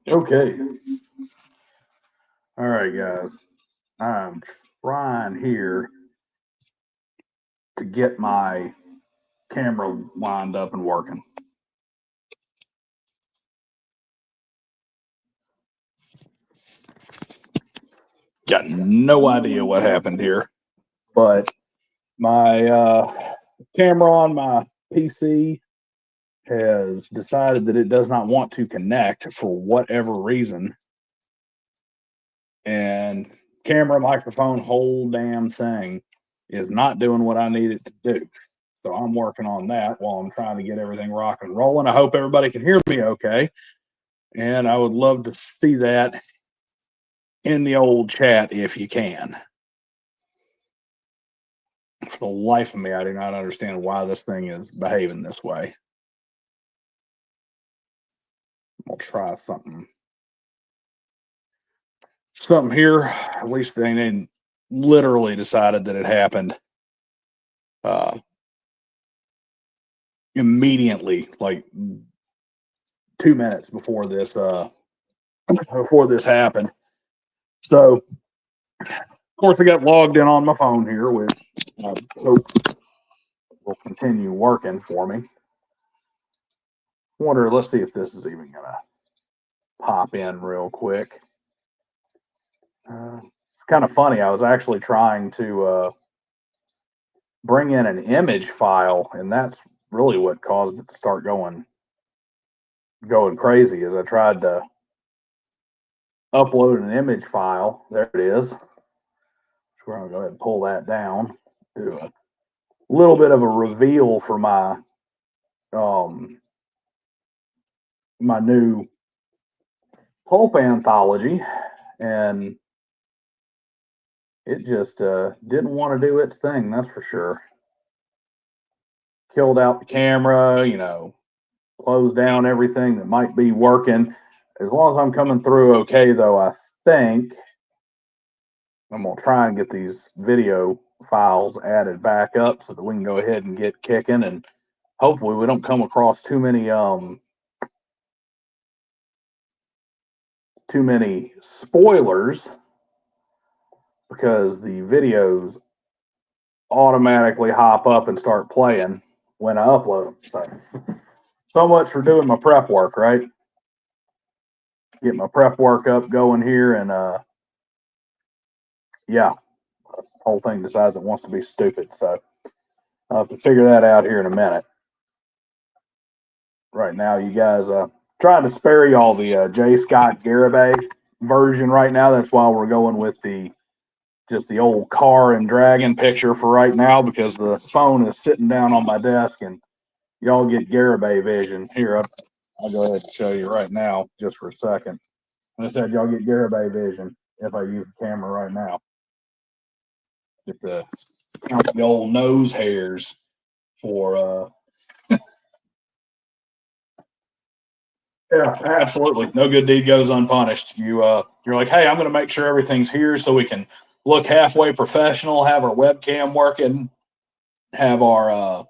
Okay. All right, guys. I'm trying here to get my camera lined up and working. Got no idea what happened here, but my camera on my PC has decided that it does not want to connect for whatever reason. And camera, microphone, whole damn thing is not doing what I need it to do. So I'm working on that while I'm trying to get everything rock and rolling. I hope everybody can hear me okay. And I would love to see that in the old chat if you can. For the life of me, I do not understand why this thing is behaving this way. I'll try something here. At least they literally decided that it happened immediately, like 2 minutes before this happened. So of course I got logged in on my phone here, which I hope will continue working for me. Let's see if this is even gonna pop in real quick. It's kind of funny. I was actually trying to bring in an image file, and that's really what caused it to start going crazy. Is I tried to upload an image file. There it is. We're gonna go ahead and pull that down. Do a little bit of a reveal for my my new pulp anthology, and it just didn't want to do its thing, that's for sure. Killed out the camera, closed down everything that might be working. As long as I'm coming through okay, though, I think I'm going to try and get these video files added back up so that we can go ahead and get kicking, and hopefully we don't come across too many spoilers, because the videos automatically hop up and start playing when I upload them. So much for doing my prep work, right? Get my prep work up going here, and yeah, the whole thing decides it wants to be stupid. So I'll have to figure that out here in a minute. Right now, you guys, trying to spare y'all the J. Scott Garibay version right now. That's why we're going with just the old car and dragon picture for right now, because the phone is sitting down on my desk and y'all get Garibay vision. Here, I'll go ahead and show you right now just for a second. I said y'all get Garibay vision if I use the camera right now. Get the old nose hairs for yeah, absolutely. No good deed goes unpunished. You're like, hey, I'm going to make sure everything's here so we can look halfway professional, have our webcam working, have our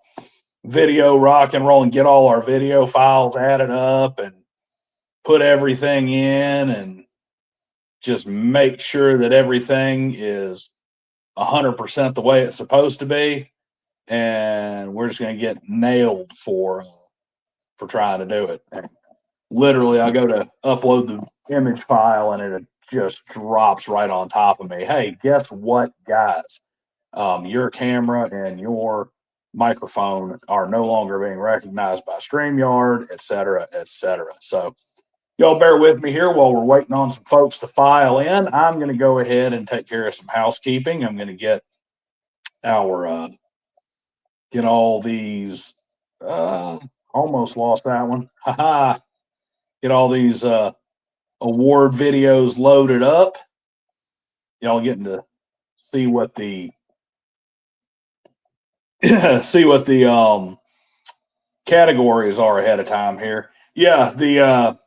video rock and roll, and get all our video files added up and put everything in, and just make sure that everything is 100% the way it's supposed to be. And we're just going to get nailed for trying to do it. And literally, I go to upload the image file and it just drops right on top of me. Hey, guess what, guys? Your camera and your microphone are no longer being recognized by StreamYard, et cetera, et cetera. So y'all bear with me here while we're waiting on some folks to file in. I'm going to go ahead and take care of some housekeeping. I'm going to get our get all these almost lost that one. Haha. Get all these award videos loaded up. Y'all getting to see what the categories are ahead of time here. Yeah, the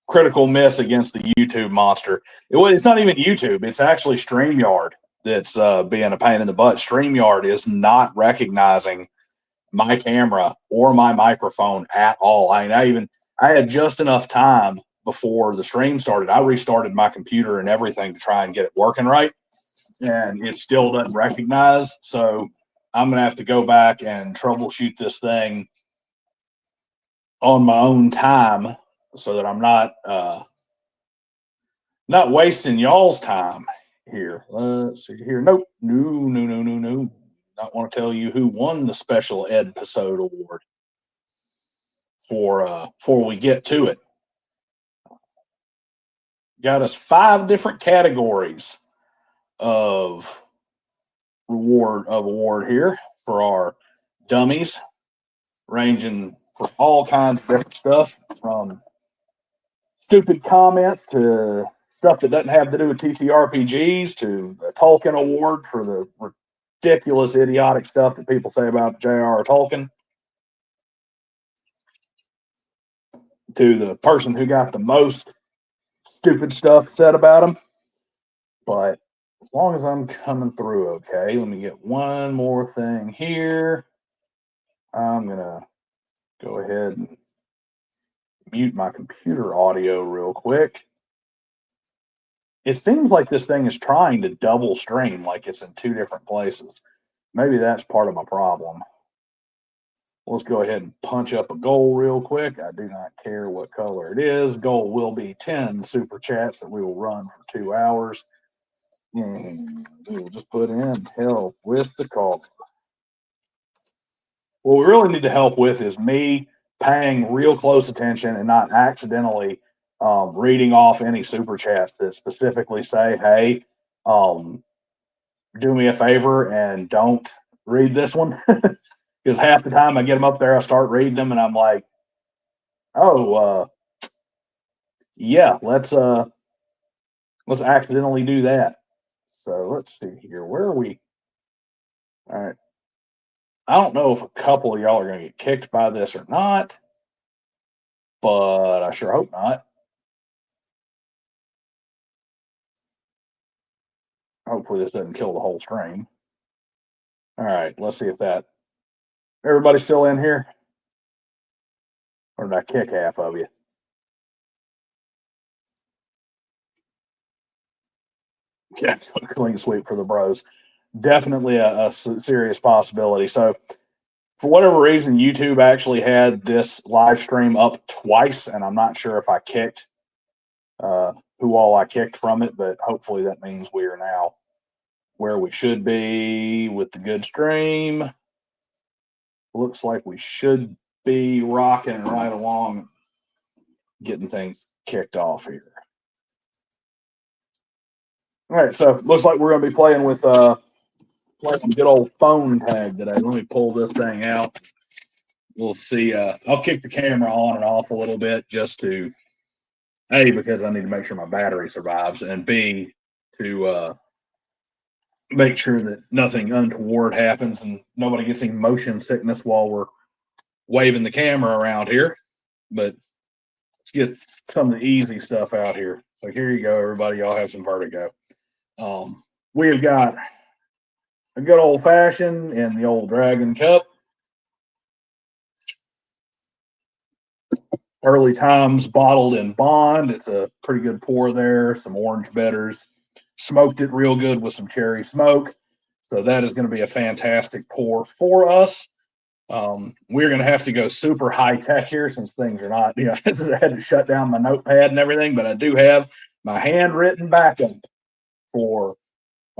critical miss against the YouTube monster. It's not even YouTube. It's actually StreamYard that's being a pain in the butt. StreamYard is not recognizing my camera or my microphone at all. I had just enough time before the stream started, I restarted my computer and everything to try and get it working right, and it still doesn't recognize. So I'm going to have to go back and troubleshoot this thing on my own time so that I'm not wasting y'all's time here. Let's see here. Nope. No. Not want to tell you who won the special ed episode award before we get to it. Got us 5 different categories of award here for our dummies, ranging for all kinds of different stuff, from stupid comments to stuff that doesn't have to do with TTRPGs, to a Tolkien award for the ridiculous, idiotic stuff that people say about J.R.R. Tolkien, to the person who got the most stupid stuff said about him. But as long as I'm coming through okay, let me get one more thing here. I'm going to go ahead and mute my computer audio real quick. It seems like this thing is trying to double stream, like it's in 2 different places. Maybe that's part of my problem. Let's go ahead and punch up a goal real quick. I do not care what color it is. Goal will be 10 super chats that we will run for 2 hours. And we'll just put in help with the call. What we really need to help with is me paying real close attention and not accidentally reading off any super chats that specifically say, hey, do me a favor and don't read this one. Because half the time I get them up there, I start reading them, and I'm like, oh, yeah, let's accidentally do that. So let's see here. Where are we? All right. I don't know if a couple of y'all are going to get kicked by this or not, but I sure hope not. Hopefully this doesn't kill the whole stream. All right, let's see if that. Everybody still in here? Or did I kick half of you? Yeah, clean sweep for the bros. Definitely a serious possibility. So for whatever reason, YouTube actually had this live stream up twice, and I'm not sure if I kicked who all I kicked from it, but hopefully that means we are now where we should be with the good stream. Looks like we should be rocking right along, getting things kicked off here. All right, so looks like we're going to be playing with playing good old phone tag today. Let me pull this thing out. We'll see. I'll kick the camera on and off a little bit just to, A, because I need to make sure my battery survives, and B, to make sure that nothing untoward happens and nobody gets any motion sickness while we're waving the camera around here. But let's get some of the easy stuff out here. So here you go, everybody. Y'all have some vertigo. We have got a good old fashioned in the old Dragon Cup. Early times bottled in bond. It's a pretty good pour there. Some orange bitters. Smoked it real good with some cherry smoke. So that is going to be a fantastic pour for us. We're going to have to go super high tech here since things are not, I had to shut down my notepad and everything, but I do have my handwritten backup for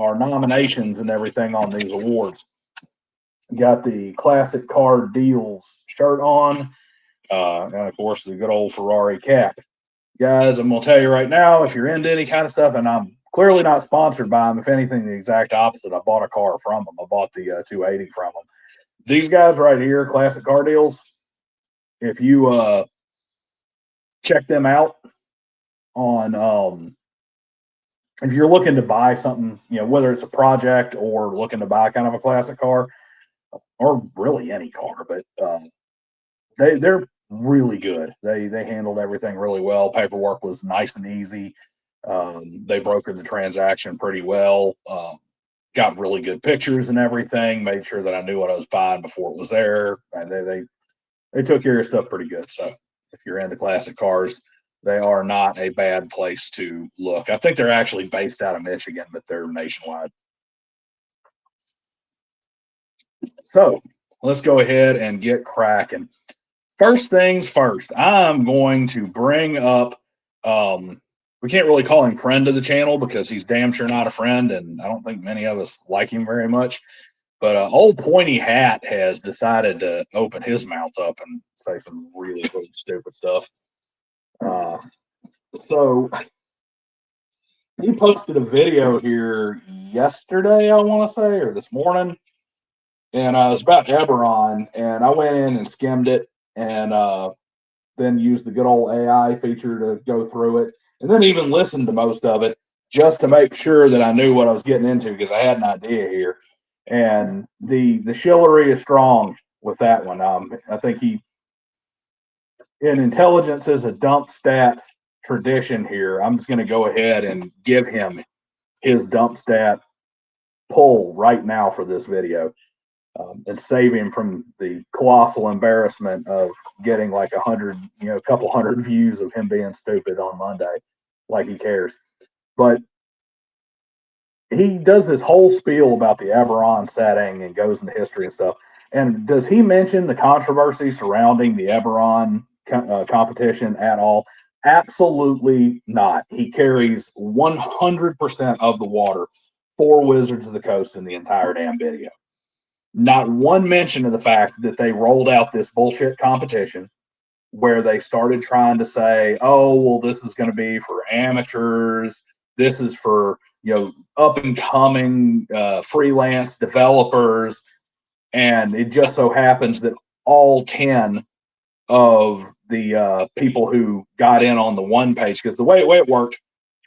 our nominations and everything on these awards. Got the Classic Card Deals shirt on, and of course the good old Ferrari cap. Guys, I'm going to tell you right now, if you're into any kind of stuff, and I'm clearly not sponsored by them, if anything, the exact opposite. I bought a car from them. I bought the 280 from them. These guys right here, Classic Car Deals, if you check them out on, if you're looking to buy something, whether it's a project or looking to buy kind of a classic car, or really any car, but they're really good. They handled everything really well. Paperwork was nice and easy. They brokered the transaction pretty well. Got really good pictures and everything. Made sure that I knew what I was buying before it was there. And they took care of stuff pretty good. So if you're into classic cars, They are not a bad place to look. I think they're actually based out of Michigan, but they're nationwide. So let's go ahead and get cracking. First things first, I'm going to bring up. We can't really call him friend of the channel because he's damn sure not a friend, and I don't think many of us like him very much. But old Pointy Hat has decided to open his mouth up and say some really, really stupid stuff. So he posted a video here yesterday, I want to say, or this morning, and it was about Eberron, and I went in and skimmed it, and then used the good old AI feature to go through it, and then even listened to most of it just to make sure that I knew what I was getting into because I had an idea here. And the chivalry is strong with that one. I think he in intelligence is a dump stat tradition here. I'm just going to go ahead and give him his dump stat pull right now for this video. And save him from the colossal embarrassment of getting like 100, a couple hundred views of him being stupid on Monday, like he cares. But he does this whole spiel about the Eberron setting and goes into history and stuff. And does he mention the controversy surrounding the Eberron competition at all? Absolutely not. He carries 100% of the water for Wizards of the Coast in the entire damn video. Not one mention of the fact that they rolled out this bullshit competition where they started trying to say, oh, well, this is going to be for amateurs. This is for, up and coming freelance developers. And it just so happens that all 10 of the people who got in on the one page, because the way it worked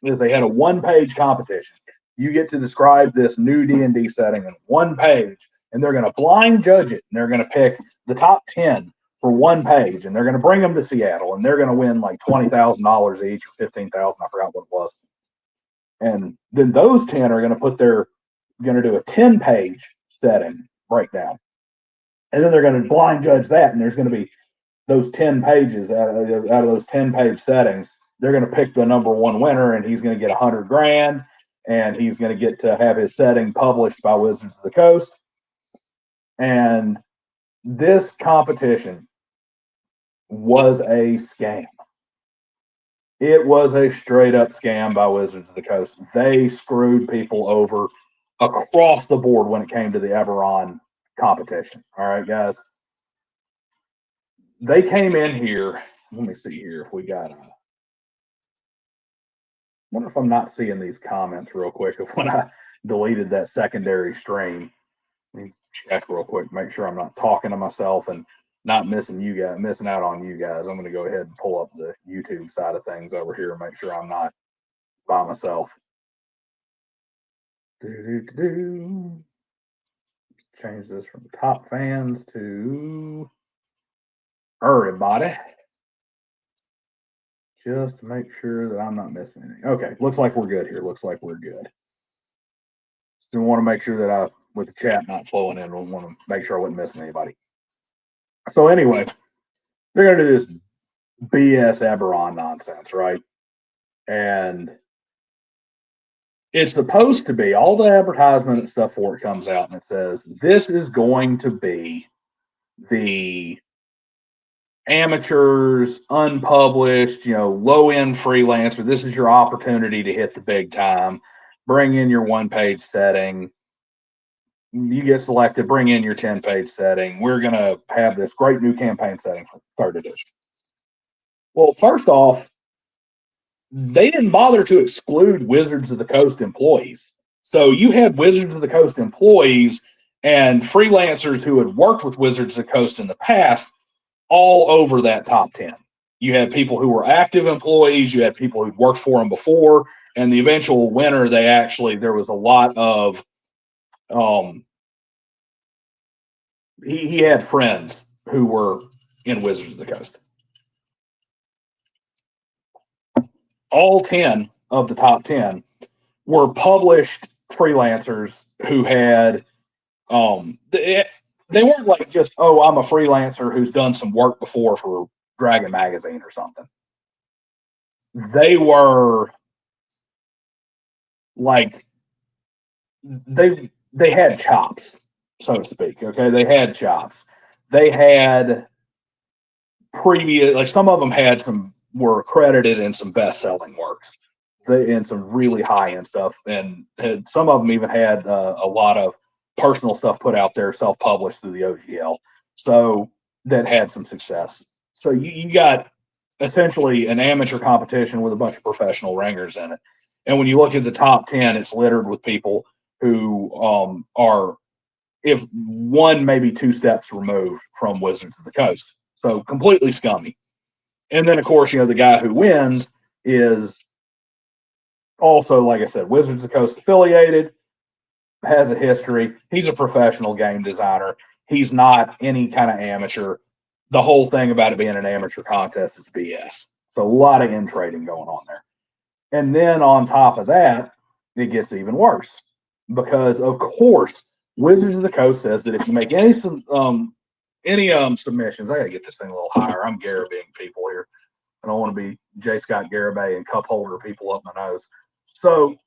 is they had a one-page competition. You get to describe this new D&D setting in one page, and they're going to blind judge it, and they're going to pick the top 10 for one page, and they're going to bring them to Seattle, and they're going to win like $20,000 each or $15,000. I forgot what it was. And then those 10 are going to do a 10-page setting breakdown, and then they're going to blind judge that, and there's going to be those 10 pages out of those 10-page settings. They're going to pick the number one winner, and he's going to get $100,000, and he's going to get to have his setting published by Wizards of the Coast. And this competition was a scam. It was a straight up scam by Wizards of the Coast. They screwed people over across the board when it came to the Eberron competition. All right, guys. They came in here. Let me see here if we got I wonder if I'm not seeing these comments real quick of when I deleted that secondary stream. Let me check real quick, make sure I'm not talking to myself and not missing out on you guys. I'm going to go ahead and pull up the YouTube side of things over here and make sure I'm not by myself. Change this from top fans to everybody. Just to make sure that I'm not missing anything. Okay, looks like we're good here. Looks like we're good. So we want to make sure that with the chat not flowing in, we want to make sure I wasn't missing anybody. So anyway, they're going to do this BS Eberron nonsense, right? And it's supposed to be all the advertisement and stuff for it comes out and it says, this is going to be the amateurs, unpublished, low-end freelancer. This is your opportunity to hit the big time. Bring in your one-page setting. You get selected, bring in your 10-page setting. We're going to have this great new campaign setting for third edition. Well, first off, they didn't bother to exclude Wizards of the Coast employees. So you had Wizards of the Coast employees and freelancers who had worked with Wizards of the Coast in the past all over that top 10. You had people who were active employees. You had people who'd worked for them before. And the eventual winner, there was a lot of, he had friends who were in Wizards of the Coast. All 10 of the top 10 were published freelancers who had, they weren't like just, oh, I'm a freelancer who's done some work before for Dragon Magazine or something. they were like they had chops, so to speak. Okay, they had chops. They had previous, like some of them had some were accredited in some best selling works, and some really high end stuff, and some of them even had a lot of personal stuff put out there, self published through the OGL, so that had some success. So you got essentially an amateur competition with a bunch of professional ringers in it. And when you look at the top 10, it's littered with people who are, if one, maybe two steps removed from Wizards of the Coast. So completely scummy. And then, of course, the guy who wins is also, like I said, Wizards of the Coast affiliated, has a history. He's a professional game designer. He's not any kind of amateur. The whole thing about it being an amateur contest is BS. So a lot of in trading going on there. And then on top of that, it gets even worse because, of course, Wizards of the Coast says that if you make any submissions, I got to get this thing a little higher. I'm Garabaying people here. I don't want to be J. Scott Garabay and cup holder people up my nose. So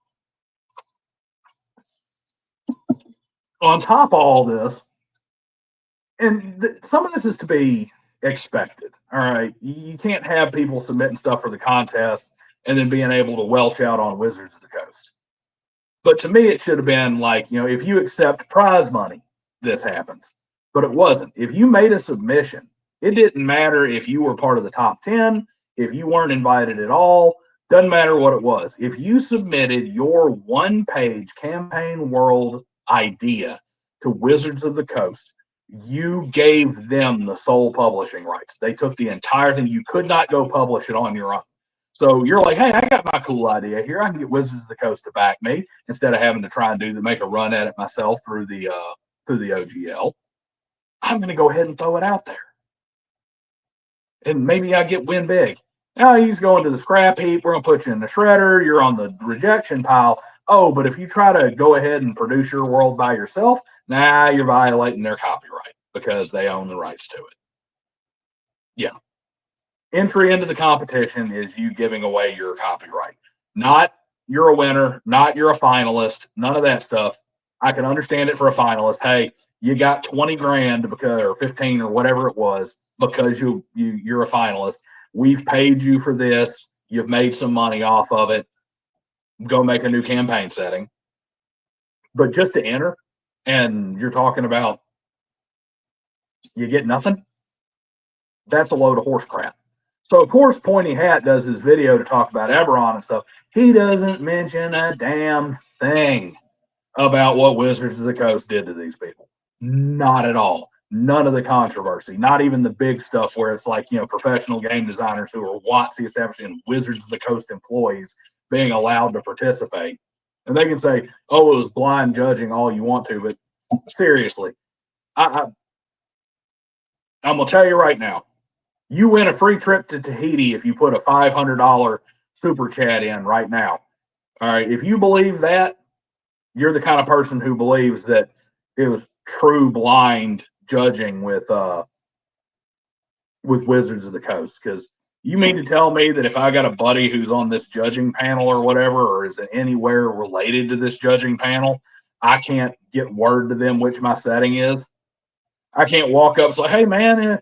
on top of all this, and some of this is to be expected. All right, you can't have people submitting stuff for the contest and then being able to welch out on Wizards of the Coast. But to me, it should have been like, if you accept prize money, this happens. But it wasn't. If you made a submission, it didn't matter if you were part of the top 10, if you weren't invited at all, doesn't matter what it was. If you submitted your one-page campaign world idea to Wizards of the Coast, you gave them the sole publishing rights. They took the entire thing. You could not go publish it on your own. So you're like, hey, I got my cool idea here. I can get Wizards of the Coast to back me instead of having to try and make a run at it myself through the OGL. I'm going to go ahead and throw it out there, and maybe I win big. Now he's going to the scrap heap. We're going to put you in the shredder. You're on the rejection pile. Oh, but if you try to go ahead and produce your world by yourself, you're violating their copyright because they own the rights to it. Yeah. Entry into the competition is you giving away your copyright. Not you're a winner, not you're a finalist, none of that stuff. I can understand it for a finalist. Hey, you got 20 grand or 15 or whatever it was because you're a finalist. We've paid you for this. You've made some money off of it. Go make a new campaign setting. But just to enter, and you're talking about you get nothing, that's a load of horse crap. So, of course, Pointy Hat does his video to talk about Eberron and stuff. He doesn't mention a damn thing about what Wizards of the Coast did to these people. Not at all. None of the controversy. Not even the big stuff where it's like, professional game designers who are WOTC established and Wizards of the Coast employees being allowed to participate. And they can say, oh, it was blind judging all you want to, but seriously, I'm going to tell you right now, you win a free trip to Tahiti if you put a $500 super chat in right now. All right. If you believe that, you're the kind of person who believes that it was true blind judging with Wizards of the Coast. Because you mean to tell me that if I got a buddy who's on this judging panel or whatever, or is anywhere related to this judging panel, I can't get word to them which my setting is? I can't walk up and say, hey, man,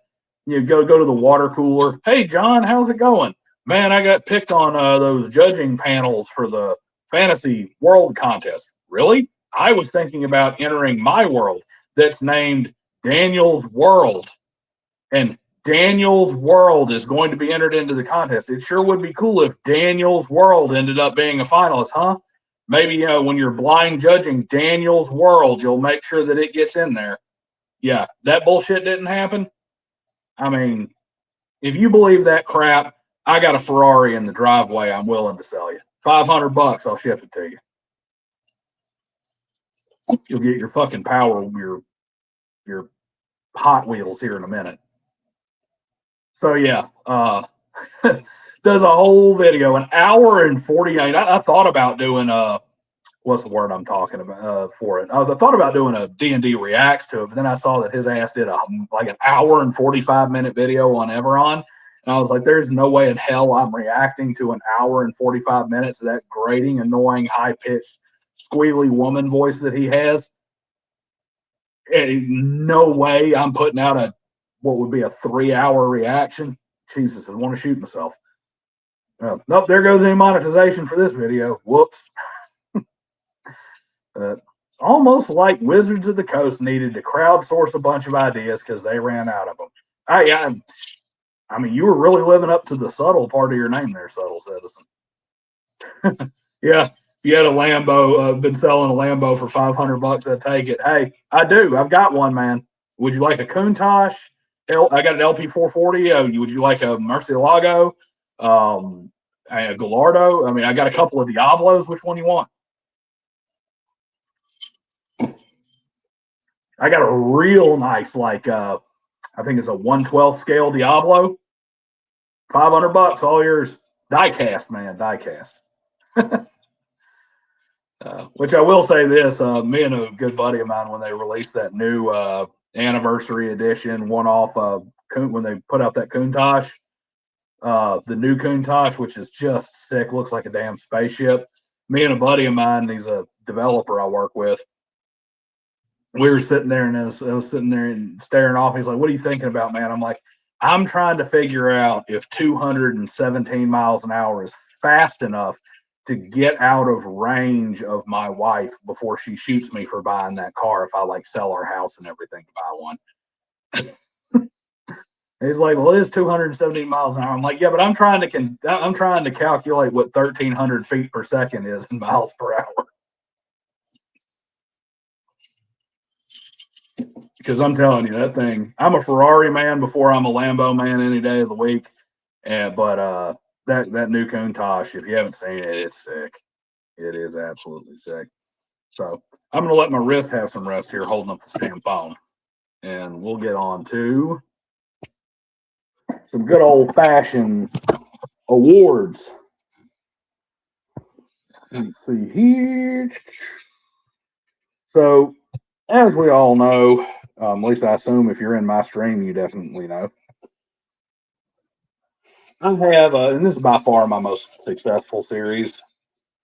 go to the water cooler. Hey, John, how's it going? Man, I got picked on those judging panels for the Fantasy World Contest. Really? I was thinking about entering my world that's named Daniel's World. And Daniel's World is going to be entered into the contest. It sure would be cool if Daniel's World ended up being a finalist, huh? Maybe, when you're blind judging Daniel's World, you'll make sure that it gets in there. Yeah, that bullshit didn't happen. I mean, if you believe that crap, I got a Ferrari in the driveway I'm willing to sell you. $500, I'll ship it to you. You'll get your fucking power, your Hot Wheels here in a minute. So yeah, does a whole video, an hour and 48. I thought about doing what's the word I'm talking about for it? I thought about doing a D&D reacts to it, but then I saw that his ass did like an hour and 45-minute video on Eberron. And I was like, there's no way in hell I'm reacting to an hour and 45 minutes of that grating, annoying, high-pitched, squealy woman voice that he has. No way I'm putting out what would be a 3-hour reaction. Jesus, I want to shoot myself. Nope, there goes any monetization for this video. Whoops. Almost like Wizards of the Coast needed to crowdsource a bunch of ideas because they ran out of them. I mean, you were really living up to the subtle part of your name there, Subtle Citizen. Yeah, you had a Lambo, been selling a Lambo for $500, I'd take it. Hey, I do. I've got one, man. Would you like a Countach? I got an LP440. Would you like a Murcielago? A Gallardo? I mean, I got a couple of Diablos. Which one you want? I got a real nice, like, I think it's a 1/12 scale Diablo. $500, all yours. Die-cast, man, die-cast. Which I will say this, me and a good buddy of mine, when they released that new anniversary edition one-off, when they put out that Countach, the new Countach, which is just sick, looks like a damn spaceship. Me and a buddy of mine, he's a developer I work with, we were sitting there, and I was sitting there and staring off. He's like, "What are you thinking about, man?" I'm like, "I'm trying to figure out if 217 miles an hour is fast enough to get out of range of my wife before she shoots me for buying that car if I like sell our house and everything to buy one." He's like, "Well, it is 217 miles an hour." I'm like, "Yeah, but I'm trying to calculate what 1,300 feet per second is in miles per hour." Because I'm telling you, that thing, I'm a Ferrari man before I'm a Lambo man any day of the week. But that new Countach, if you haven't seen it, it's sick. It is absolutely sick. So I'm going to let my wrist have some rest here holding up the damn phone. And we'll get on to some good old-fashioned awards. Let's see here. So, as we all know, at least I assume if you're in my stream, you definitely know, I have, and this is by far my most successful series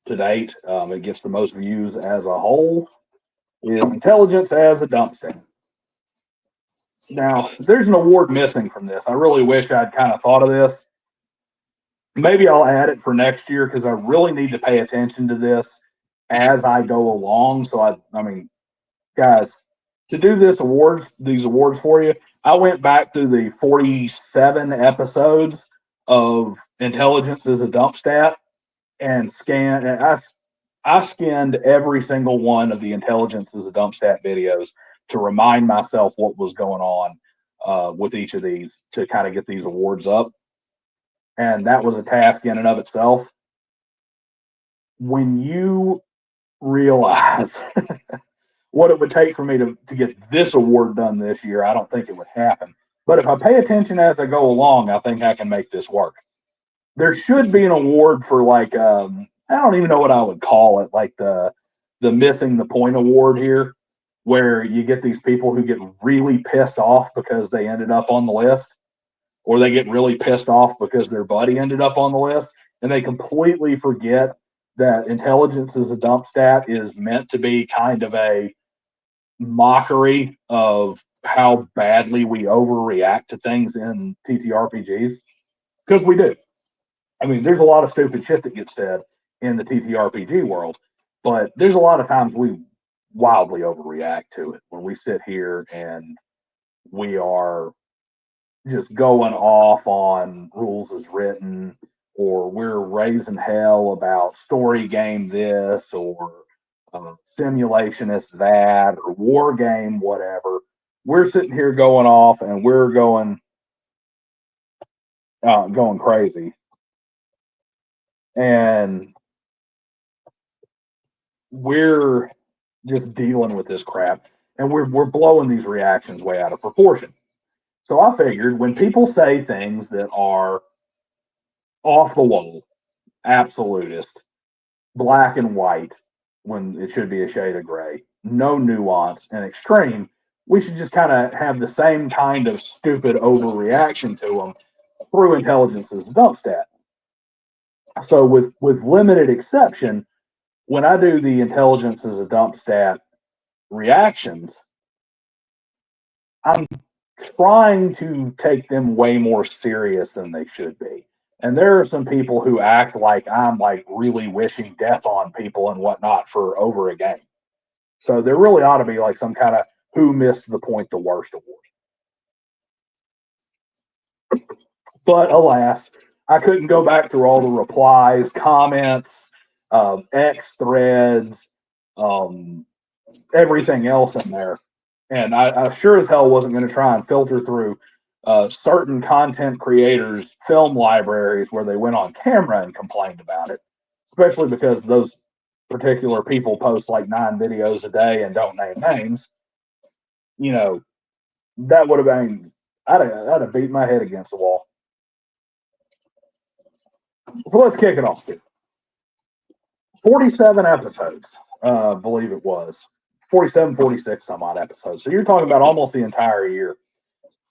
to date. It gets the most views as a whole, is Intelligence as a Dumpster. Now, there's an award missing from this. I really wish I'd kind of thought of this. Maybe I'll add it for next year because I really need to pay attention to this as I go along. So I mean, guys, to do these awards for you, I went back through the 47 episodes of Intelligence as a Dump Stat and scanned. And I skinned every single one of the Intelligence as a Dump Stat videos to remind myself what was going on with each of these to kind of get these awards up. And that was a task in and of itself. When you realize what it would take for me to get this award done this year, I don't think it would happen. But if I pay attention as I go along, I think I can make this work. There should be an award for like, I don't even know what I would call it, like the missing the point award here, where you get these people who get really pissed off because they ended up on the list, or they get really pissed off because their buddy ended up on the list, and they completely forget that Intelligence as a Dump Stat is meant to be kind of a mockery of how badly we overreact to things in TTRPGs. Because we do. I mean, there's a lot of stupid shit that gets said in the TTRPG world, but there's a lot of times we wildly overreact to it when we sit here and we are just going off on rules as written, or we're raising hell about story game this, or simulation is that, or war game, whatever. We're sitting here going off and we're going crazy. And we're just dealing with this crap, and we're blowing these reactions way out of proportion. So I figured when people say things that are off the wall, absolutist, black and white, when it should be a shade of gray, no nuance, and extreme, we should just kind of have the same kind of stupid overreaction to them through intelligence as a dump stat. So with limited exception, when I do the intelligence as a dump stat reactions, I'm trying to take them way more serious than they should be. And there are some people who act like I'm like really wishing death on people and whatnot for over a game. So there really ought to be like some kind of who missed the point the worst award. But alas, I couldn't go back through all the replies, comments, X threads, everything else in there. And I sure as hell wasn't going to try and filter through certain content creators' film libraries where they went on camera and complained about it, especially because those particular people post like 9 videos a day and don't name names. You know, that would have been, I'd have beat my head against the wall. So let's kick it off here. 47 episodes, believe it was. 47, 46 some odd episodes. So you're talking about almost the entire year.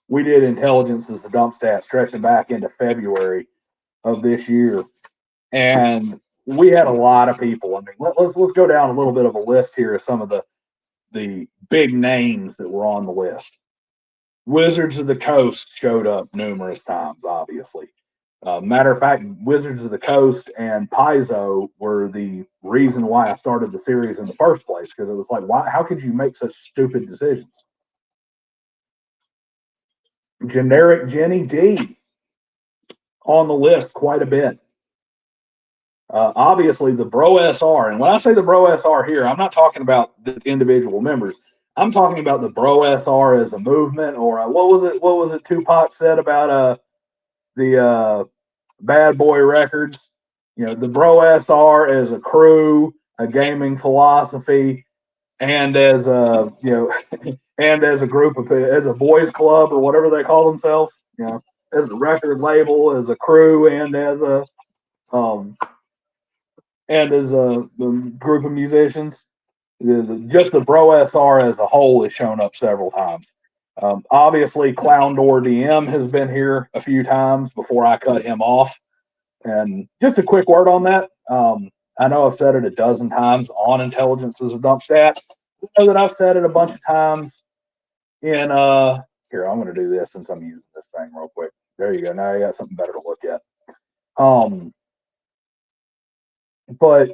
We did intelligence as a dump stat stretching back into February of this year. And we had a lot of people. I mean, let's go down a little bit of a list here of some of the big names that were on the list. Wizards of the Coast showed up numerous times, obviously. Matter of fact, Wizards of the Coast and Paizo were the reason why I started the series in the first place, because it was like, why? How could you make such stupid decisions? Generic Jenny D on the list quite a bit. Obviously, the BroSR, and when I say the BroSR here, I'm not talking about the individual members. I'm talking about the BroSR as a movement, or what was it Tupac said about the Bad Boy Records? You know, the BroSR as a crew, a gaming philosophy, and as a and as a group of as a boys club or whatever they call themselves. You know, as a record label, as a crew, and as a group of musicians. Just the BroSR as a whole has shown up several times. Obviously, Clown Door DM has been here a few times before I cut him off. And just a quick word on that. I know I've said it a dozen times on intelligence as a dump stat. I know that I've said it a bunch of times in here, I'm going to do this since I'm using this thing real quick. There you go. Now you got something better to look at. But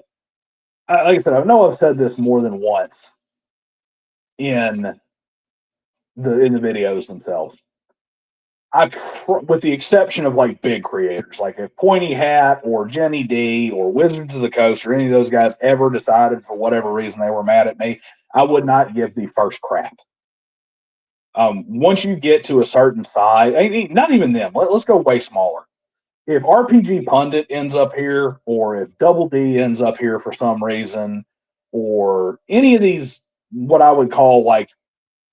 like I said, I know I've said this more than once in the videos themselves. With the exception of like big creators, like if Pointy Hat or Jenny D or Wizards of the Coast or any of those guys ever decided for whatever reason they were mad at me, I would not give the first crap. Once you get to a certain size, not even them. Let's go way smaller. If RPG Pundit ends up here, or if Double D ends up here for some reason, or any of these, what I would call like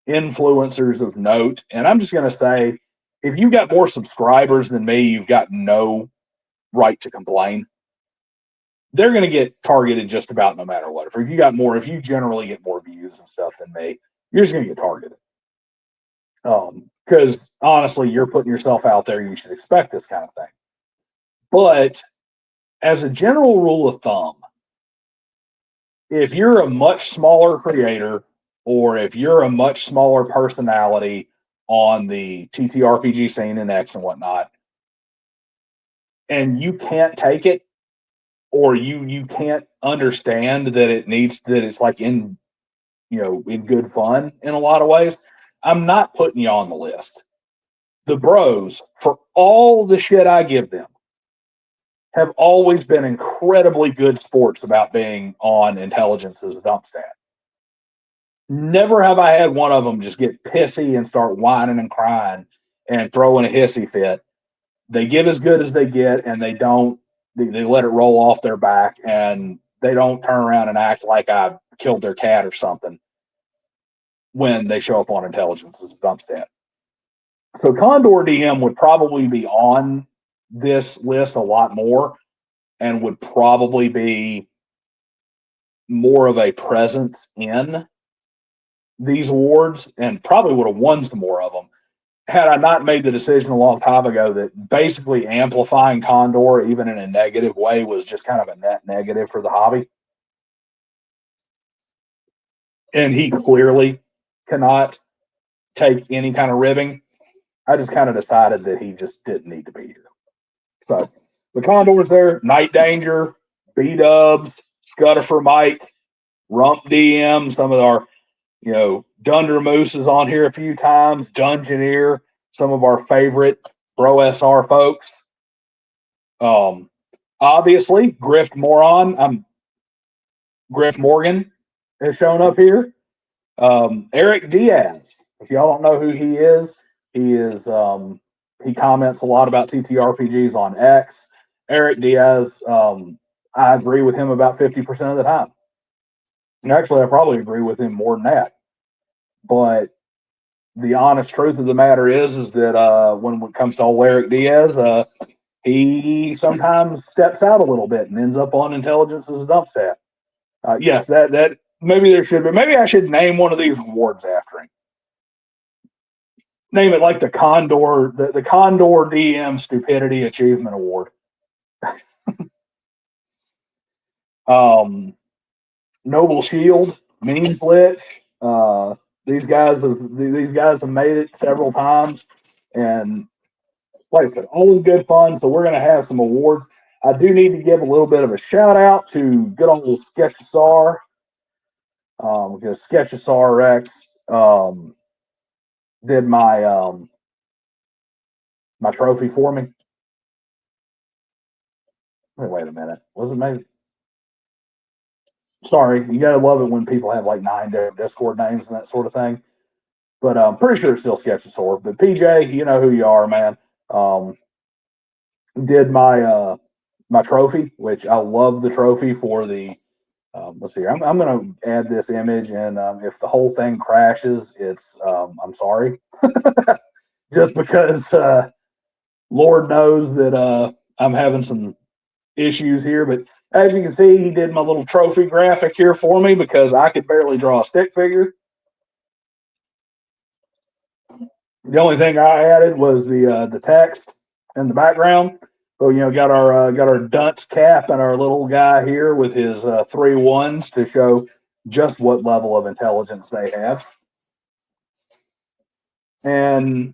influencers of note, and I'm just going to say, if you've got more subscribers than me, you've got no right to complain. They're going to get targeted just about no matter what. If you generally get more views and stuff than me, you're just going to get targeted. Because honestly, you're putting yourself out there. You should expect this kind of thing. But as a general rule of thumb, if you're a much smaller creator, or if you're a much smaller personality on the TTRPG scene and X and whatnot, and you can't take it, or you can't understand that it's like in good fun in a lot of ways, I'm not putting you on the list. The bros, for all the shit I give them, have always been incredibly good sports about being on intelligence as a dump stat. Never have I had one of them just get pissy and start whining and crying and throwing a hissy fit. They give as good as they get, and they let it roll off their back, and they don't turn around and act like I killed their cat or something when they show up on intelligence as a dump stat. So Condor DM would probably be on this list a lot more, and would probably be more of a presence in these awards, and probably would have won some more of them had I not made the decision a long time ago that basically amplifying Condor, even in a negative way, was just kind of a net negative for the hobby. And he clearly cannot take any kind of ribbing. I just kind of decided that he just didn't need to be here. So the Condor's there, Night Danger, B-Dubs, Scudder for Mike, Rump DM, some of our, Dunder Moose is on here a few times, Dungeoneer, some of our favorite BroSR folks. Obviously, Griff Morgan has shown up here. Eric Diaz, if y'all don't know who he is he comments a lot about TTRPGs on X. Eric Diaz, I agree with him about 50% of the time. And actually, I probably agree with him more than that. But the honest truth of the matter is that when it comes to old Eric Diaz, he sometimes steps out a little bit and ends up on intelligence as a dump stat. Yes, that maybe there should be. Maybe I should name one of these awards after him. Name it like the Condor DM Stupidity Achievement Award. Noble Shield, Means Lich. These guys have made it several times, and like I said, all in good fun. So we're going to have some awards. I do need to give a little bit of a shout out to good old Sketchosaur, because Sketchosaur Rex did my my trophy for me. Wait a minute, was it me? Sorry, you gotta love it when people have like 9 different Discord names and that sort of thing. But I'm pretty sure it's still Sketchosaur. But PJ, you know who you are, man. Did my my trophy, which I love the trophy for the. Let's see. I'm going to add this image, and if the whole thing crashes, it's I'm sorry, just because Lord knows that I'm having some issues here. But as you can see, he did my little trophy graphic here for me because I could barely draw a stick figure. The only thing I added was the text in the background. So got our dunce cap and our little guy here with his 3 1s to show just what level of intelligence they have. And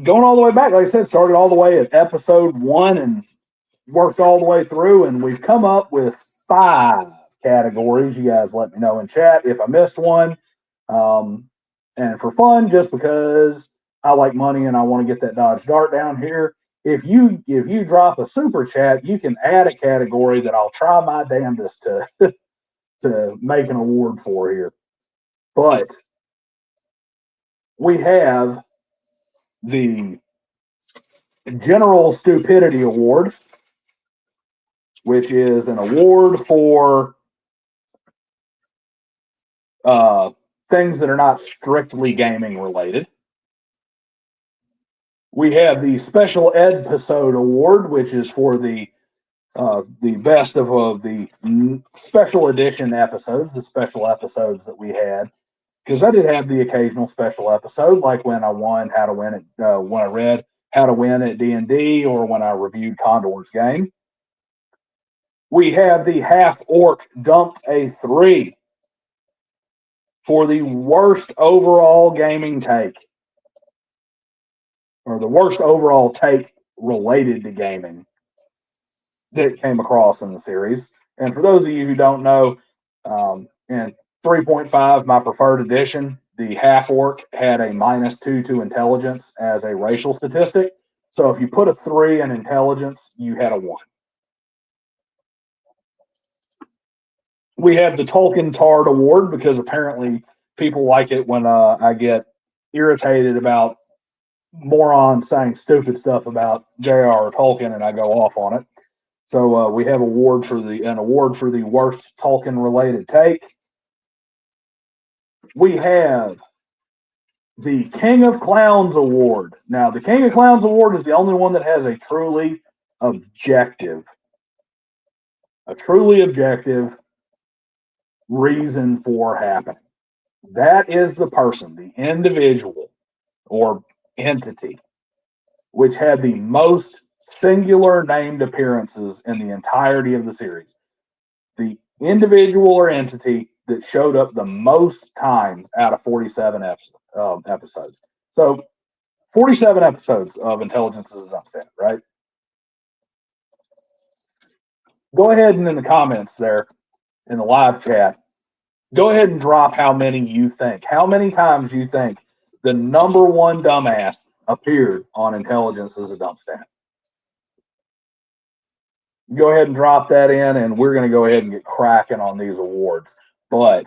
going all the way back, like I said, started all the way at episode 1 and worked all the way through, and we've come up with 5 categories. You guys let me know in chat if I missed one. And for fun, just because I like money and I want to get that Dodge Dart down here, if you drop a super chat, you can add a category that I'll try my damnedest to to make an award for here. But we have the General Stupidity Award, which is an award for things that are not strictly gaming related. We have the Special Ed Episode Award, which is for the best of the special edition episodes, the special episodes that we had. Because I did have the occasional special episode, like when I won How to Win at when I read How to Win at D&D, or when I reviewed Condor's game. We have the Half Orc Dumped a 3 for the worst overall gaming take, or the worst overall take related to gaming that came across in the series. And for those of you who don't know, in 3.5, my preferred edition, the half orc had a -2 to intelligence as a racial statistic. So if you put a 3 in intelligence, you had a 1. We have the Tolkien Tard Award because apparently people like it when I get irritated about morons saying stupid stuff about J.R.R. Tolkien and I go off on it. So we have an award for the worst Tolkien related take. We have the King of Clowns Award. Now, the King of Clowns Award is the only one that has a truly objective reason for happening. That is the person, the individual, or entity, which had the most singular named appearances in the entirety of the series. The individual or entity that showed up the most times out of 47 episodes. So 47 episodes of Intelligence is a Dump Stand, right? Go ahead and in the comments there, in the live chat, go ahead and drop how many you think. How many times you think the number one dumbass appeared on Intelligence is a Dump Stand? Go ahead and drop that in, and we're going to go ahead and get cracking on these awards. But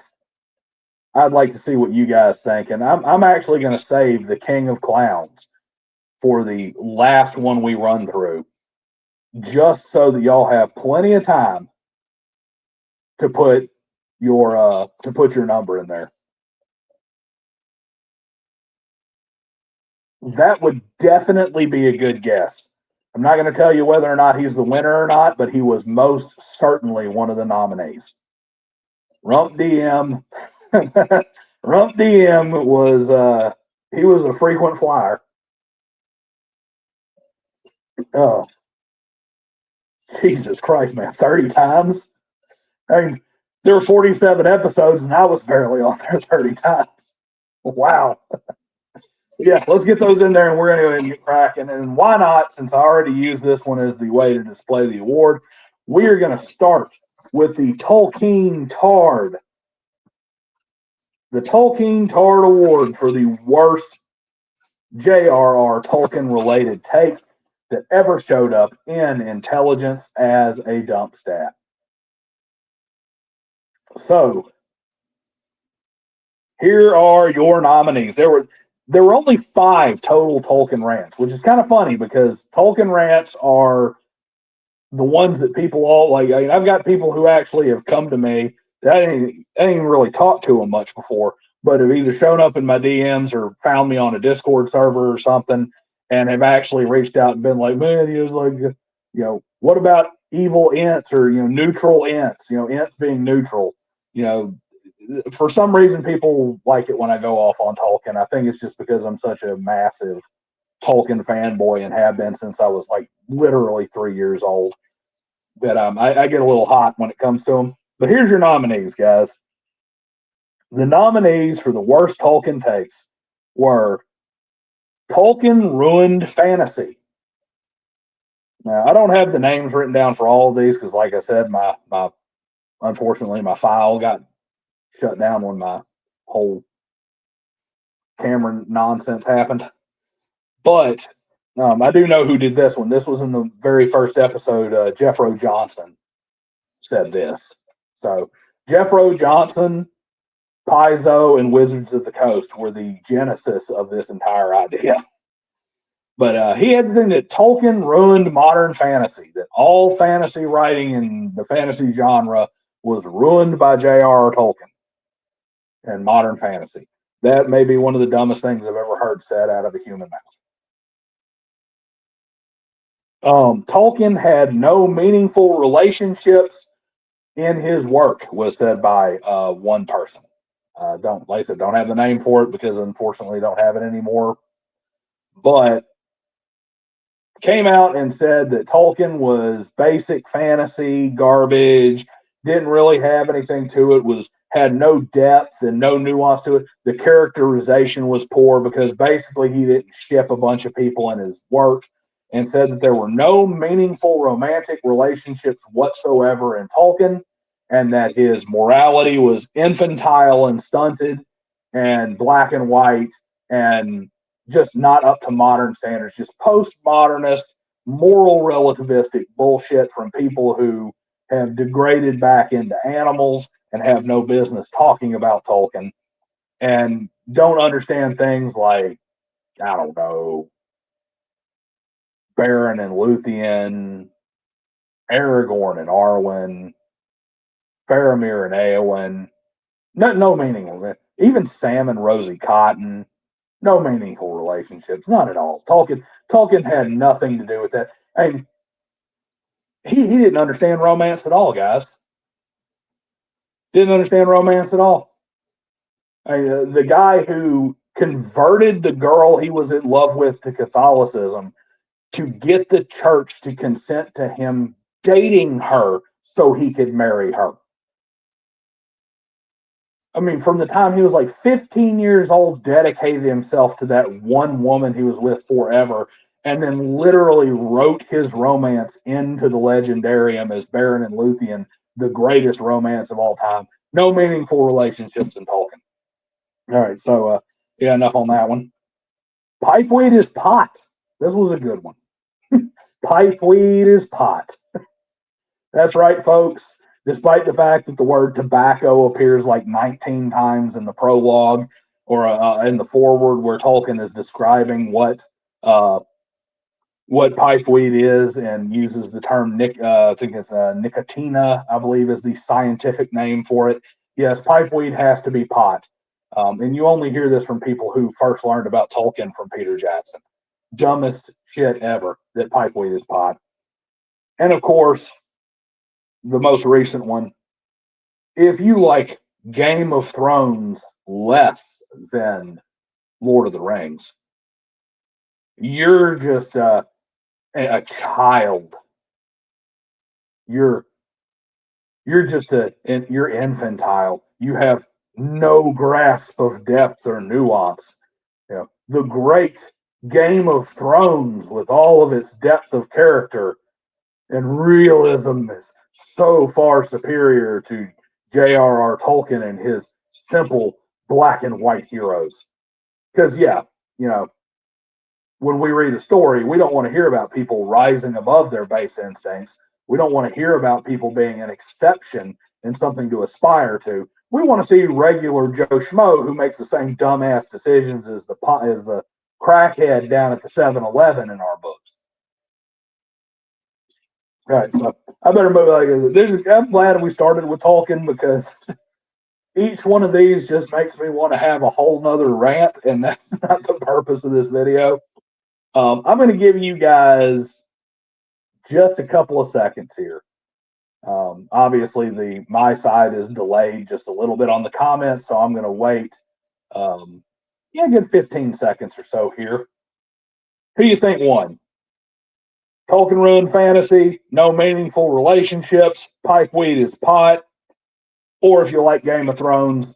I'd like to see what you guys think. And I'm actually going to save the King of Clowns for the last one we run through, just so that y'all have plenty of time to put your number in there. That would definitely be a good guess. I'm not going to tell you whether or not he's the winner or not, but he was most certainly one of the nominees. Rump DM, Rump DM was he was a frequent flyer. Oh, Jesus Christ, man! 30 times. I mean, there were 47 episodes, and I was barely on there 30 times. Wow. Yeah, let's get those in there, and we're going to go ahead and get cracking. And why not, since I already used this one as the way to display the award, we are going to start with the Tolkien Tard. The Tolkien Tard Award for the worst J.R.R. Tolkien-related take that ever showed up in Intelligence as a Dump Stat. So, here are your nominees. There were only 5 total Tolkien rants, which is kind of funny because Tolkien rants are the ones that people all like. I mean, I've got people who actually have come to me that I didn't even really talk to them much before, but have either shown up in my DMs or found me on a Discord server or something, and have actually reached out and been like, man, he was like, what about evil Ents or, neutral Ents, Ents being neutral, for some reason, people like it when I go off on Tolkien. I think it's just because I'm such a massive Tolkien fanboy and have been since I was like literally 3 years old that I get a little hot when it comes to them. But here's your nominees, guys. The nominees for the worst Tolkien takes were Tolkien Ruined Fantasy. Now, I don't have the names written down for all of these because, like I said, my unfortunately, my file got shut down when my whole Cameron nonsense happened. But I do know who did this one. This was in the very first episode. Jeffro Johnson said this. So Jeffro Johnson, Paizo, and Wizards of the Coast were the genesis of this entire idea. But he had the thing that Tolkien ruined modern fantasy, that all fantasy writing in the fantasy genre was ruined by J.R.R. Tolkien and modern fantasy. That may be one of the dumbest things I've ever heard said out of a human mouth. Tolkien had no meaningful relationships in his work, was said by one person. Don't have the name for it because unfortunately don't have it anymore. But came out and said that Tolkien was basic fantasy garbage, didn't really have anything to it, had no depth and no nuance to it. The characterization was poor because basically he didn't ship a bunch of people in his work, and said that there were no meaningful romantic relationships whatsoever in Tolkien, and that his morality was infantile and stunted and black and white and just not up to modern standards, just postmodernist, moral relativistic bullshit from people who have degraded back into animals and have no business talking about Tolkien and don't understand things like, I don't know, Beren and Luthien, Aragorn and Arwen, Faramir and Eowyn. No meaning. Even Sam and Rosie Cotton. No meaningful relationships, not at all. Tolkien had nothing to do with that. I mean, he didn't understand romance at all, guys. Didn't understand romance at all. I mean, the guy who converted the girl he was in love with to Catholicism to get the church to consent to him dating her so he could marry her. I mean, from the time he was like 15 years old, dedicated himself to that one woman he was with forever, and then literally wrote his romance into the legendarium as Baron and Luthien, the greatest romance of all time. No meaningful relationships in Tolkien. All right, so yeah, enough on that one. Pipeweed is pot. This was a good one. Pipeweed is pot. That's right, folks. Despite the fact that the word tobacco appears like 19 times in the prologue or in the foreword, where Tolkien is describing what pipeweed is and uses the term I think it's nicotina, I believe, is the scientific name for it. Yes, pipeweed has to be pot. And you only hear this from people who first learned about Tolkien from Peter Jackson. Dumbest shit ever, that pipeweed is pot. And of course, the most recent one, if you like Game of Thrones less than Lord of the Rings, you're just a child. You're just you're infantile. You have no grasp of depth or nuance. You know, the great Game of Thrones, with all of its depth of character and realism, is so far superior to J.R.R. Tolkien and his simple black and white heroes. Because, yeah, you know, when we read a story, we don't want to hear about people rising above their base instincts. We don't want to hear about people being an exception and something to aspire to. We want to see regular Joe Schmo who makes the same dumbass decisions as the crackhead down at the 7-Eleven in our books. All right, so I better move. I'm glad we started with Tolkien, because each one of these just makes me want to have a whole nother rant, and that's not the purpose of this video. I'm going to give you guys just a couple of seconds here. Obviously, my side is delayed just a little bit on the comments, so I'm going to wait. Good 15 seconds or so here. Who do you think won? Tolkien ruined fantasy, no meaningful relationships, pipeweed is pot, or if you like Game of Thrones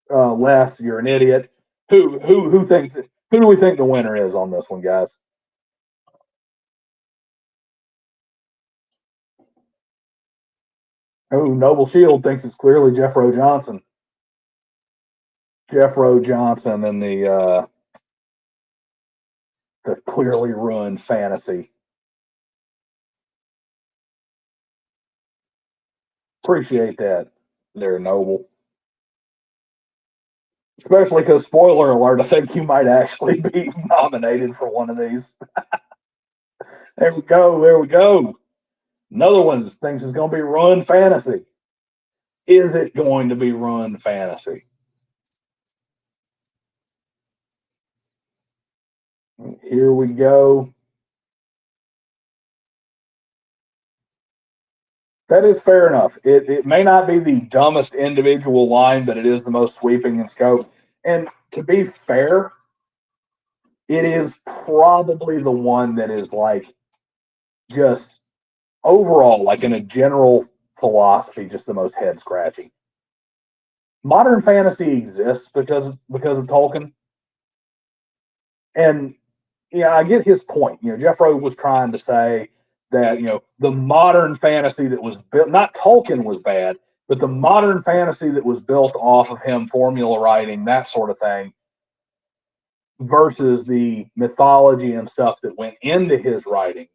less, you're an idiot. Who do we think the winner is on this one, guys? Oh, Noble Shield thinks it's clearly Jeffro Johnson. Jeffro Johnson and the clearly ruined fantasy. Appreciate that there, Noble. Especially because, spoiler alert, I think you might actually be nominated for one of these. There we go. Another one thinks it's going to be Run Fantasy. Is it going to be Run Fantasy? Here we go. That is fair enough. It may not be the dumbest individual line, but it is the most sweeping in scope. And to be fair, it is probably the one that is like just overall, like in a general philosophy, just the most head scratching. Modern fantasy exists because of Tolkien. And yeah, I get his point. You know, Jeffro was trying to say that, you know, the modern fantasy that was built, not Tolkien was bad, but the modern fantasy that was built off of him, formula writing, that sort of thing, versus the mythology and stuff that went into his writing,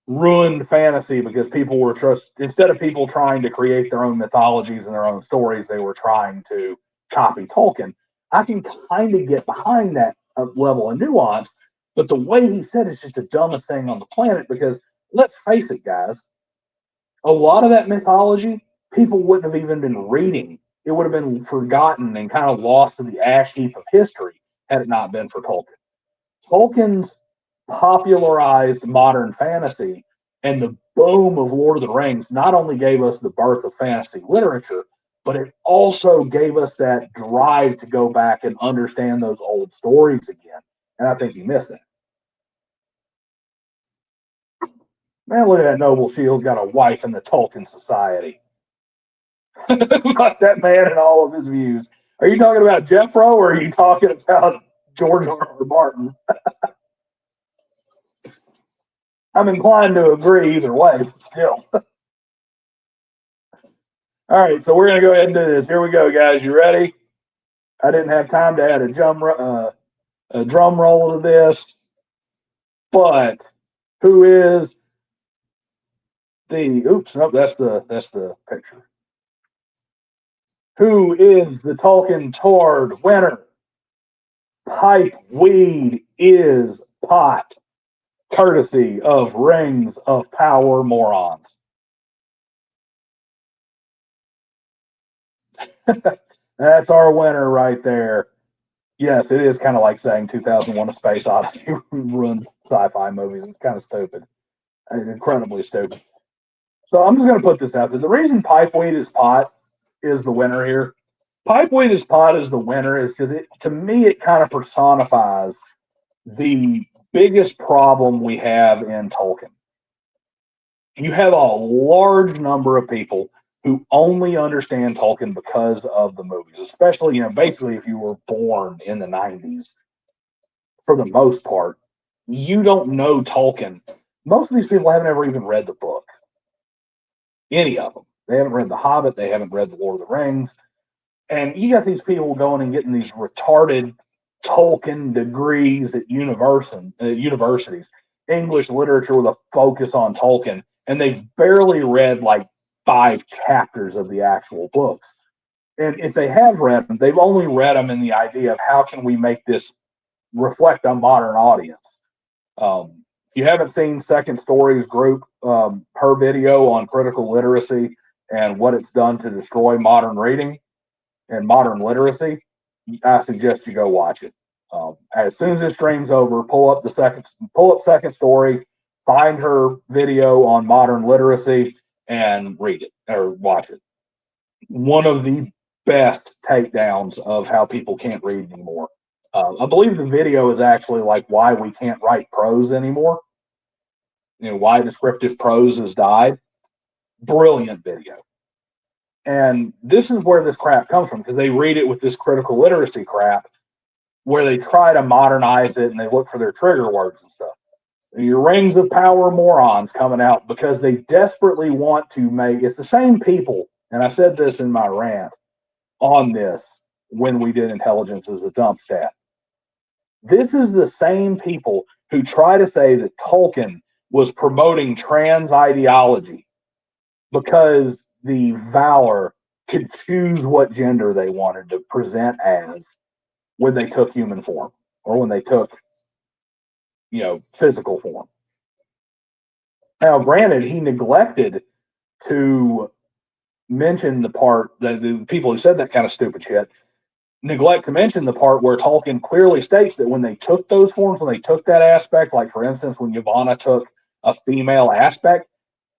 ruined fantasy because people were instead of people trying to create their own mythologies and their own stories, they were trying to copy Tolkien. I can kind of get behind that level of nuance, but the way he said it's just the dumbest thing on the planet, because let's face it, guys, a lot of that mythology people wouldn't have even been reading. It would have been forgotten and kind of lost to the ash heap of history had it not been for Tolkien. Tolkien's popularized modern fantasy and the boom of Lord of the Rings not only gave us the birth of fantasy literature, but it also gave us that drive to go back and understand those old stories again. And I think he missed that. Man, look at that Noble Shield got a wife in the Tolkien Society. Like that man and all of his views. Are you talking about Jeffro or are you talking about George R.R. Martin? I'm inclined to agree either way, but still. All right, so we're going to go ahead and do this. Here we go, guys. You ready? I didn't have time to add a drum roll to this, but who is the? Oops, nope, that's the picture. Who is the Tolkien Tord winner? Pipe weed is pot, courtesy of Rings of Power morons. That's our winner right there. Yes, it is kind of like saying 2001: A Space Odyssey ruined sci-fi movies. It's kind of stupid. It's incredibly stupid. So I'm just going to put this out there. The reason Pipeweed is pot is the winner here. Pipeweed is pot is the winner is because to me, it kind of personifies the biggest problem we have in Tolkien. You have a large number of people who only understand Tolkien because of the movies, especially, basically if you were born in the 90s, for the most part, you don't know Tolkien. Most of these people haven't ever even read the book. Any of them. They haven't read The Hobbit. They haven't read The Lord of the Rings. And you got these people going and getting these retarded Tolkien degrees at universities, English literature with a focus on Tolkien, and they've barely read like 5 chapters of the actual books. And if they have read them, they've only read them in the idea of how can we make this reflect a modern audience. If you haven't seen Second Story's group, her video on critical literacy and what it's done to destroy modern reading and modern literacy, I suggest you go watch it. As soon as this stream's over, pull up Second Story, find her video on modern literacy, and read it or watch it. One of the best takedowns of how people can't read anymore. I believe the video is actually like why we can't write prose anymore. Why descriptive prose has died. Brilliant video. And this is where this crap comes from, because they read it with this critical literacy crap where they try to modernize it and they look for their trigger words and stuff. Your Rings of Power morons coming out because they desperately want to make, it's the same people, and I said this in my rant on this when we did Intelligence as a Dump Stat. This is the same people who try to say that Tolkien was promoting trans ideology because the Valar could choose what gender they wanted to present as when they took human form or when they took, physical form. Now, granted, he neglected to mention the part that the people who said that kind of stupid shit neglect to mention the part where Tolkien clearly states that when they took those forms, when they took that aspect, like for instance, when Yavanna took a female aspect,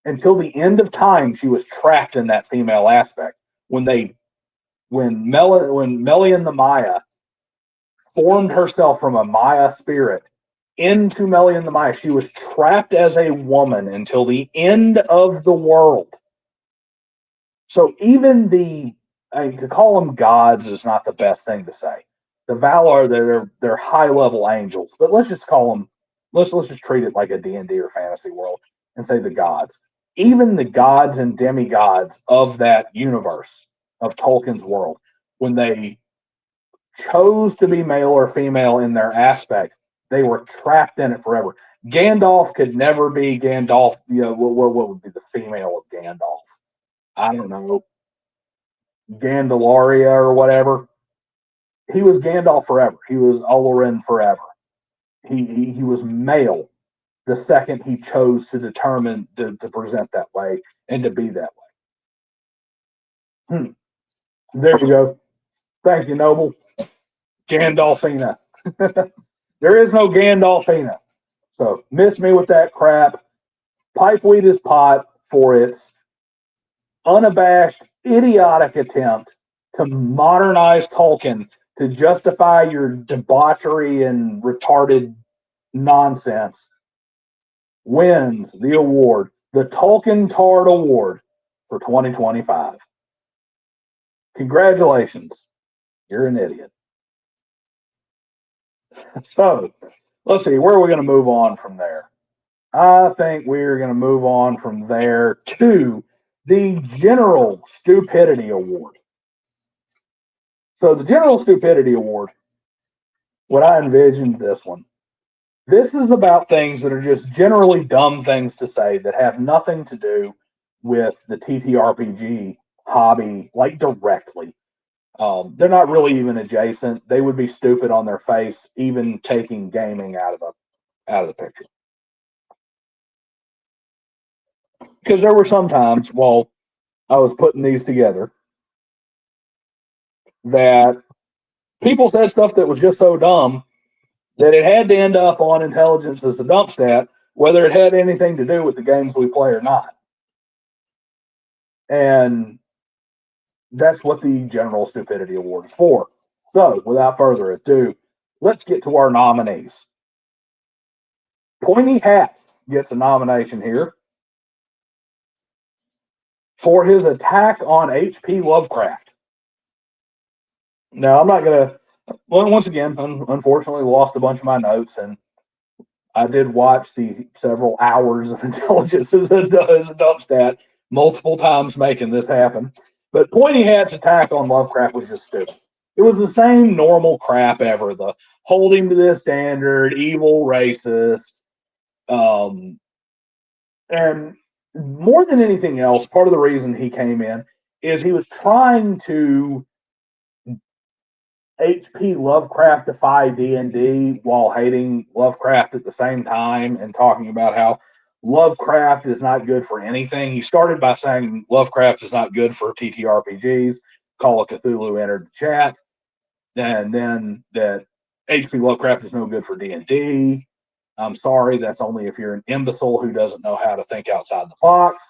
until the end of time, she was trapped in that female aspect. When Melian the Maya formed herself from a Maya spirit into Melian the Maya, she was trapped as a woman until the end of the world. So even to call them gods is not the best thing to say. The Valar, they're high level angels, but let's just call them. Let's just treat it like a D&D or fantasy world and say the gods. Even the gods and demigods of that universe of Tolkien's world, when they chose to be male or female in their aspect, they were trapped in it forever. Gandalf could never be Gandalf. What would be the female of Gandalf? I don't know. Gandalaria or whatever. He was Gandalf forever. He was Olorin forever. He was male the second he chose to determine to present that way and to be that way. There you go. Thank you, Noble. Gandalfina. There is no Gandalfina. So miss me with that crap. Pipeweed is pot for its unabashed, idiotic attempt to modernize Tolkien to justify your debauchery and retarded nonsense wins the award, the Tolkien Tard Award for 2025. Congratulations. You're an idiot. So, let's see, where are we going to move on from there? I think we're going to move on from there to the General Stupidity Award. So, the General Stupidity Award, what I envisioned this one, this is about things that are just generally dumb things to say that have nothing to do with the TTRPG hobby, like directly. They're not really even adjacent. They would be stupid on their face, even taking gaming out of the picture. Because there were some times while I was putting these together that people said stuff that was just so dumb that it had to end up on intelligence as a dump stat, whether it had anything to do with the games we play or not. And that's what the General Stupidity Award is for. So, without further ado, let's get to our nominees. Pointy Hats gets a nomination here for his attack on H.P. Lovecraft. Now, I'm not going to, once again, unfortunately lost a bunch of my notes, and I did watch the several hours of intelligence as a dump stat multiple times making this happen. But Pointy Hat's attack on Lovecraft was just stupid. It was the same normal crap ever. The hold him to this standard, evil racist. And more than anything else, part of the reason he came in is he was trying to H.P. Lovecraftify D&D while hating Lovecraft at the same time and talking about how Lovecraft is not good for anything. He started by saying Lovecraft is not good for TTRPGs. Call of Cthulhu entered the chat. And then that H.P. Lovecraft is no good for D&D. I'm sorry, that's only if you're an imbecile who doesn't know how to think outside the box.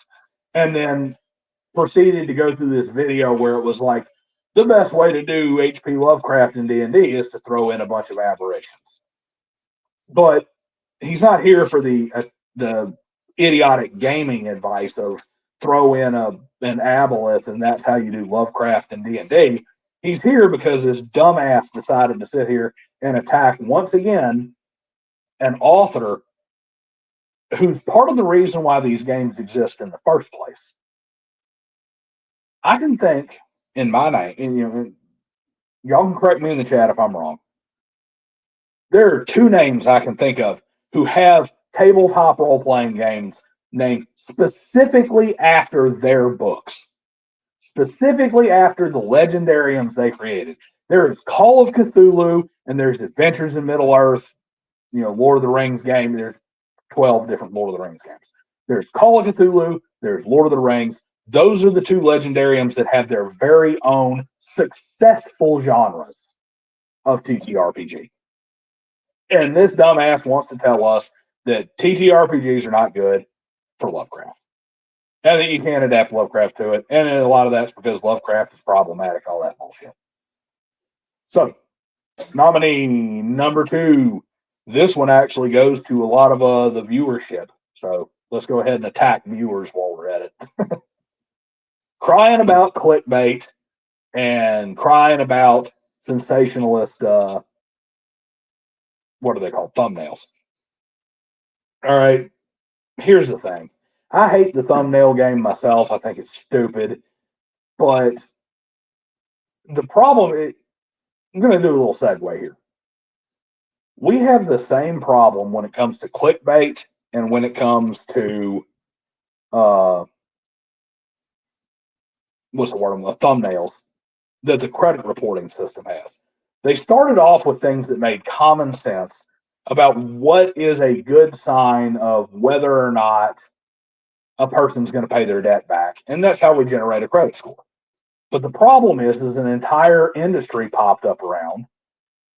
And then proceeded to go through this video where it was like, the best way to do H.P. Lovecraft in D&D is to throw in a bunch of aberrations. But he's not here for the idiotic gaming advice of throw in an aboleth and that's how you do Lovecraft in D&D. He's here because this dumbass decided to sit here and attack once again an author who's part of the reason why these games exist in the first place. I can think in my name, and y'all can correct me in the chat if I'm wrong. There are two names I can think of who have tabletop role-playing games named specifically after their books, specifically after the legendariums they created. There is Call of Cthulhu, and there's Adventures in Middle-earth, Lord of the Rings game. There's 12 different Lord of the Rings games. There's Call of Cthulhu, there's Lord of the Rings. Those are the two legendariums that have their very own successful genres of TTRPG. And this dumbass wants to tell us that TTRPGs are not good for Lovecraft. And that you can't adapt Lovecraft to it. And a lot of that's because Lovecraft is problematic, all that bullshit. So, nominee number 2. This one actually goes to a lot of the viewership. So, let's go ahead and attack viewers while we're at it. Crying about clickbait and crying about sensationalist, what are they called? Thumbnails. All right, here's the thing. I hate the thumbnail game myself. I think it's stupid. But the problem is, I'm going to do a little segue here. We have the same problem when it comes to clickbait and when it comes to thumbnails that the credit reporting system has. They started off with things that made common sense about what is a good sign of whether or not a person's going to pay their debt back. And that's how we generate a credit score. But the problem is an entire industry popped up around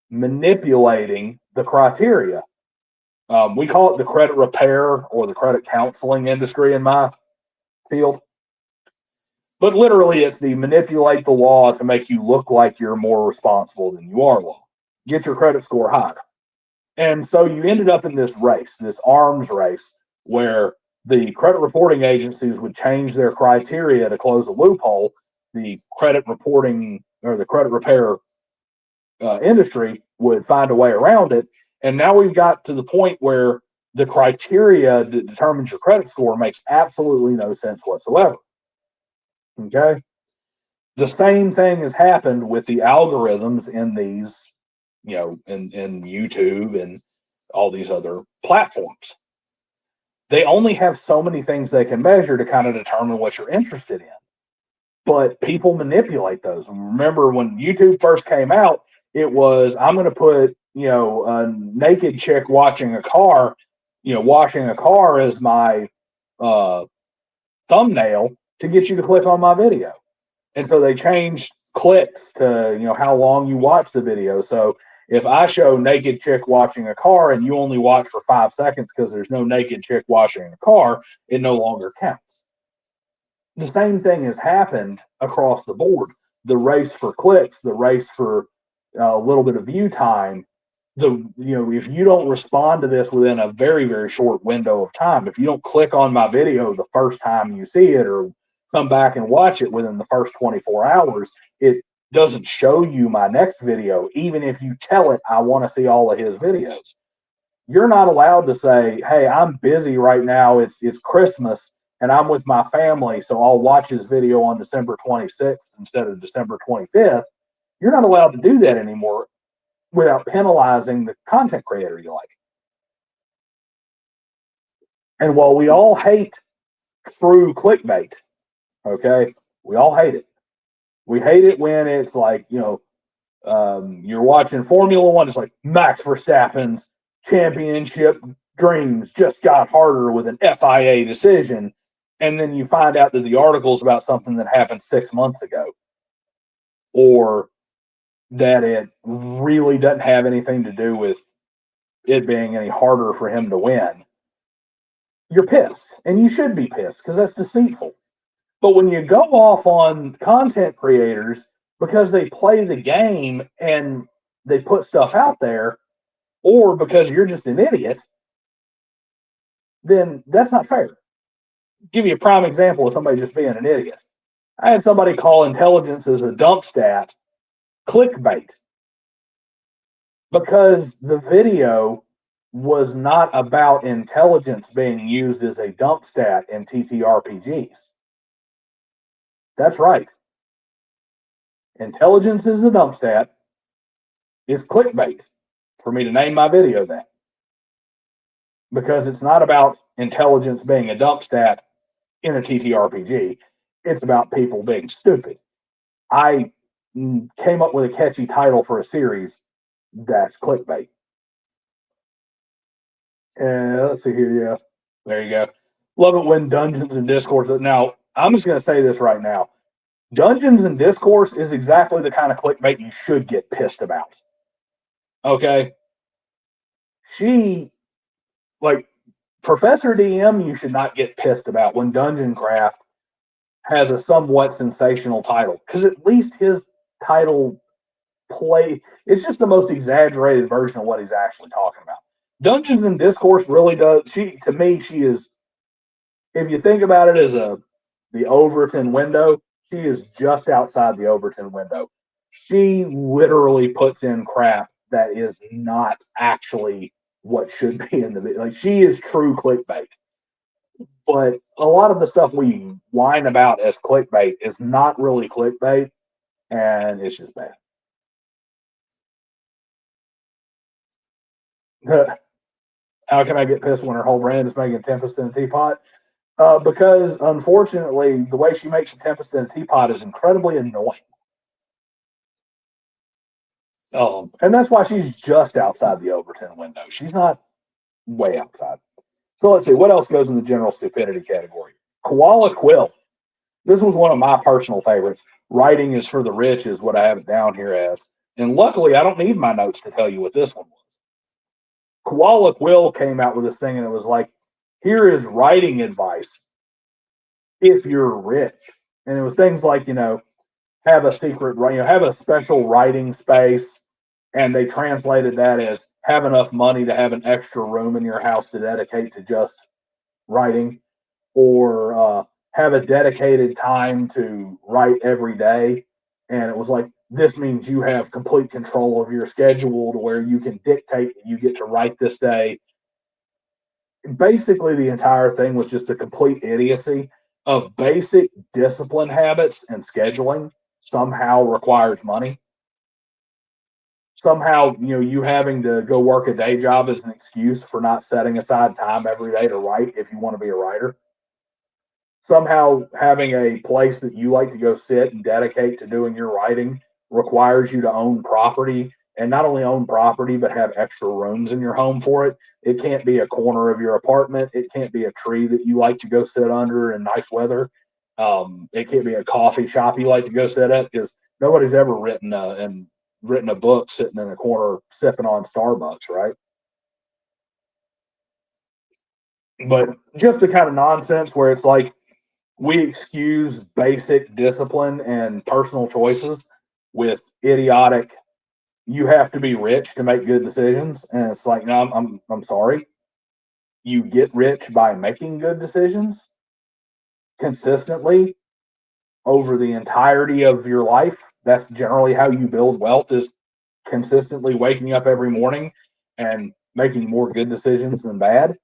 manipulating the criteria. We call it the credit repair or the credit counseling industry in my field. But literally, it's the manipulate the law to make you look like you're more responsible than you are law. Get your credit score higher. And so you ended up in this race, this arms race, where the credit reporting agencies would change their criteria to close a loophole. The credit reporting or the credit repair industry would find a way around it. And now we've got to the point where the criteria that determines your credit score makes absolutely no sense whatsoever. Okay. The same thing has happened with the algorithms in these, in YouTube and all these other platforms. They only have so many things they can measure to kind of determine what you're interested in. But people manipulate those. Remember when YouTube first came out, it was, I'm going to put, a naked chick watching a car, washing a car as my thumbnail to get you to click on my video. And so they changed clicks to, how long you watch the video. So if I show naked chick washing a car and you only watch for 5 seconds because there's no naked chick washing a car, it no longer counts. The same thing has happened across the board. The race for clicks, the race for a little bit of view time. If you don't respond to this within a very, very short window of time, if you don't click on my video the first time you see it or come back and watch it within the first 24 hours, it doesn't show you my next video, even if you tell it, I want to see all of his videos. You're not allowed to say, hey, I'm busy right now. It's Christmas and I'm with my family, so I'll watch his video on December 26th instead of December 25th. You're not allowed to do that anymore without penalizing the content creator you like. And while we all hate true clickbait, okay, we all hate it. We hate it when it's like, you're watching Formula One. It's like Max Verstappen's championship dreams just got harder with an FIA decision. And then you find out that the article's about something that happened 6 months ago. Or that it really doesn't have anything to do with it being any harder for him to win. You're pissed. And you should be pissed because that's deceitful. But when you go off on content creators because they play the game and they put stuff out there, or because you're just an idiot, then that's not fair. Give you a prime example of somebody just being an idiot. I had somebody call intelligence as a dump stat clickbait because the video was not about intelligence being used as a dump stat in TTRPGs. That's right. Intelligence is a dump stat. It's clickbait for me to name my video that. Because it's not about intelligence being a dump stat in a TTRPG. It's about people being stupid. I came up with a catchy title for a series that's clickbait. And let's see here. Yeah, there you go. Love it when Dungeons and Discourse. Now, I'm just going to say this right now. Dungeons and Discourse is exactly the kind of clickbait you should get pissed about. Okay? Professor DM, you should not get pissed about when Dungeon Craft has a somewhat sensational title. Because at least his title it's just the most exaggerated version of what he's actually talking about. Dungeons and Discourse really does, to me, she is, if you think about it as the Overton window, she is just outside the Overton window. She literally puts in crap that is not actually what should be in the video. Like, she is true clickbait. But a lot of the stuff we whine about as clickbait is not really clickbait, and it's just bad. How can I get pissed when her whole brand is making Tempest in a teapot? Because, unfortunately, the way she makes a Tempest in a teapot is incredibly annoying. And that's why she's just outside the Overton window. She's not way outside. So let's see, what else goes in the general stupidity category? Koala Quill. This was one of my personal favorites. Writing is for the rich is what I have it down here as. And luckily, I don't need my notes to tell you what this one was. Koala Quill came out with this thing, and it was like, here is writing advice if you're rich. And it was things like, have a secret, have a special writing space. And they translated that as have enough money to have an extra room in your house to dedicate to just writing, or have a dedicated time to write every day. And it was like, this means you have complete control of your schedule to where you can dictate that you get to write this day. Basically, the entire thing was just a complete idiocy of basic discipline habits, and scheduling somehow requires money. Somehow, you having to go work a day job is an excuse for not setting aside time every day to write if you want to be a writer. Somehow, having a place that you like to go sit and dedicate to doing your writing requires you to own property, and not only own property, but have extra rooms in your home for it. It can't be a corner of your apartment. It can't be a tree that you like to go sit under in nice weather. It can't be a coffee shop you like to go sit at, because nobody's ever written a book sitting in a corner sipping on Starbucks, right? But just the kind of nonsense where it's like, we excuse basic discipline and personal choices with idiotic, you have to be rich to make good decisions. And it's like, no, I'm sorry. You get rich by making good decisions consistently over the entirety of your life. That's generally how you build wealth, is consistently waking up every morning and making more good decisions than bad.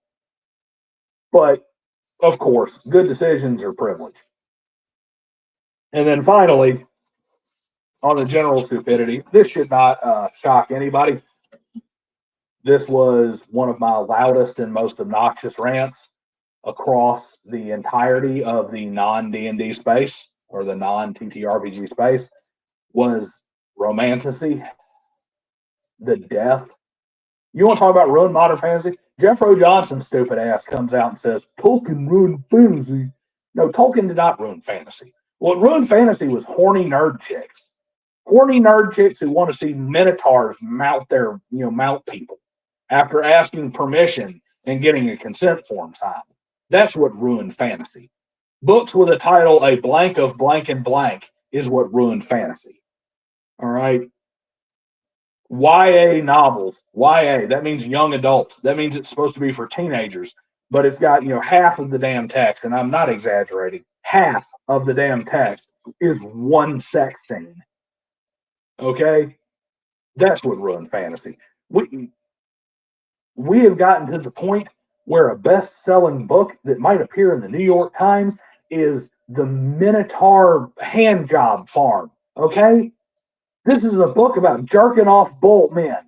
But of course, good decisions are privilege. And then finally, on the general stupidity, this should not shock anybody. This was one of my loudest and most obnoxious rants across the entirety of the non-D&D space, or the non-TTRPG space, was romantasy, the death. You want to talk about ruined modern fantasy? Jeffro Johnson's stupid ass comes out and says, Tolkien ruined fantasy. No, Tolkien did not ruin fantasy. What ruined fantasy was horny nerd chicks. Horny nerd chicks who want to see minotaurs mount people after asking permission and getting a consent form signed. That's what ruined fantasy. Books with a title, A Blank of Blank and Blank, is what ruined fantasy. All right. YA novels, YA, that means young adults. That means it's supposed to be for teenagers, but it's got, half of the damn text, and I'm not exaggerating. Half of the damn text is one sex scene. Okay? That's what ruined fantasy. We have gotten to the point where a best-selling book that might appear in the New York Times is The Minotaur Hand Job Farm. Okay? This is a book about jerking off bolt men.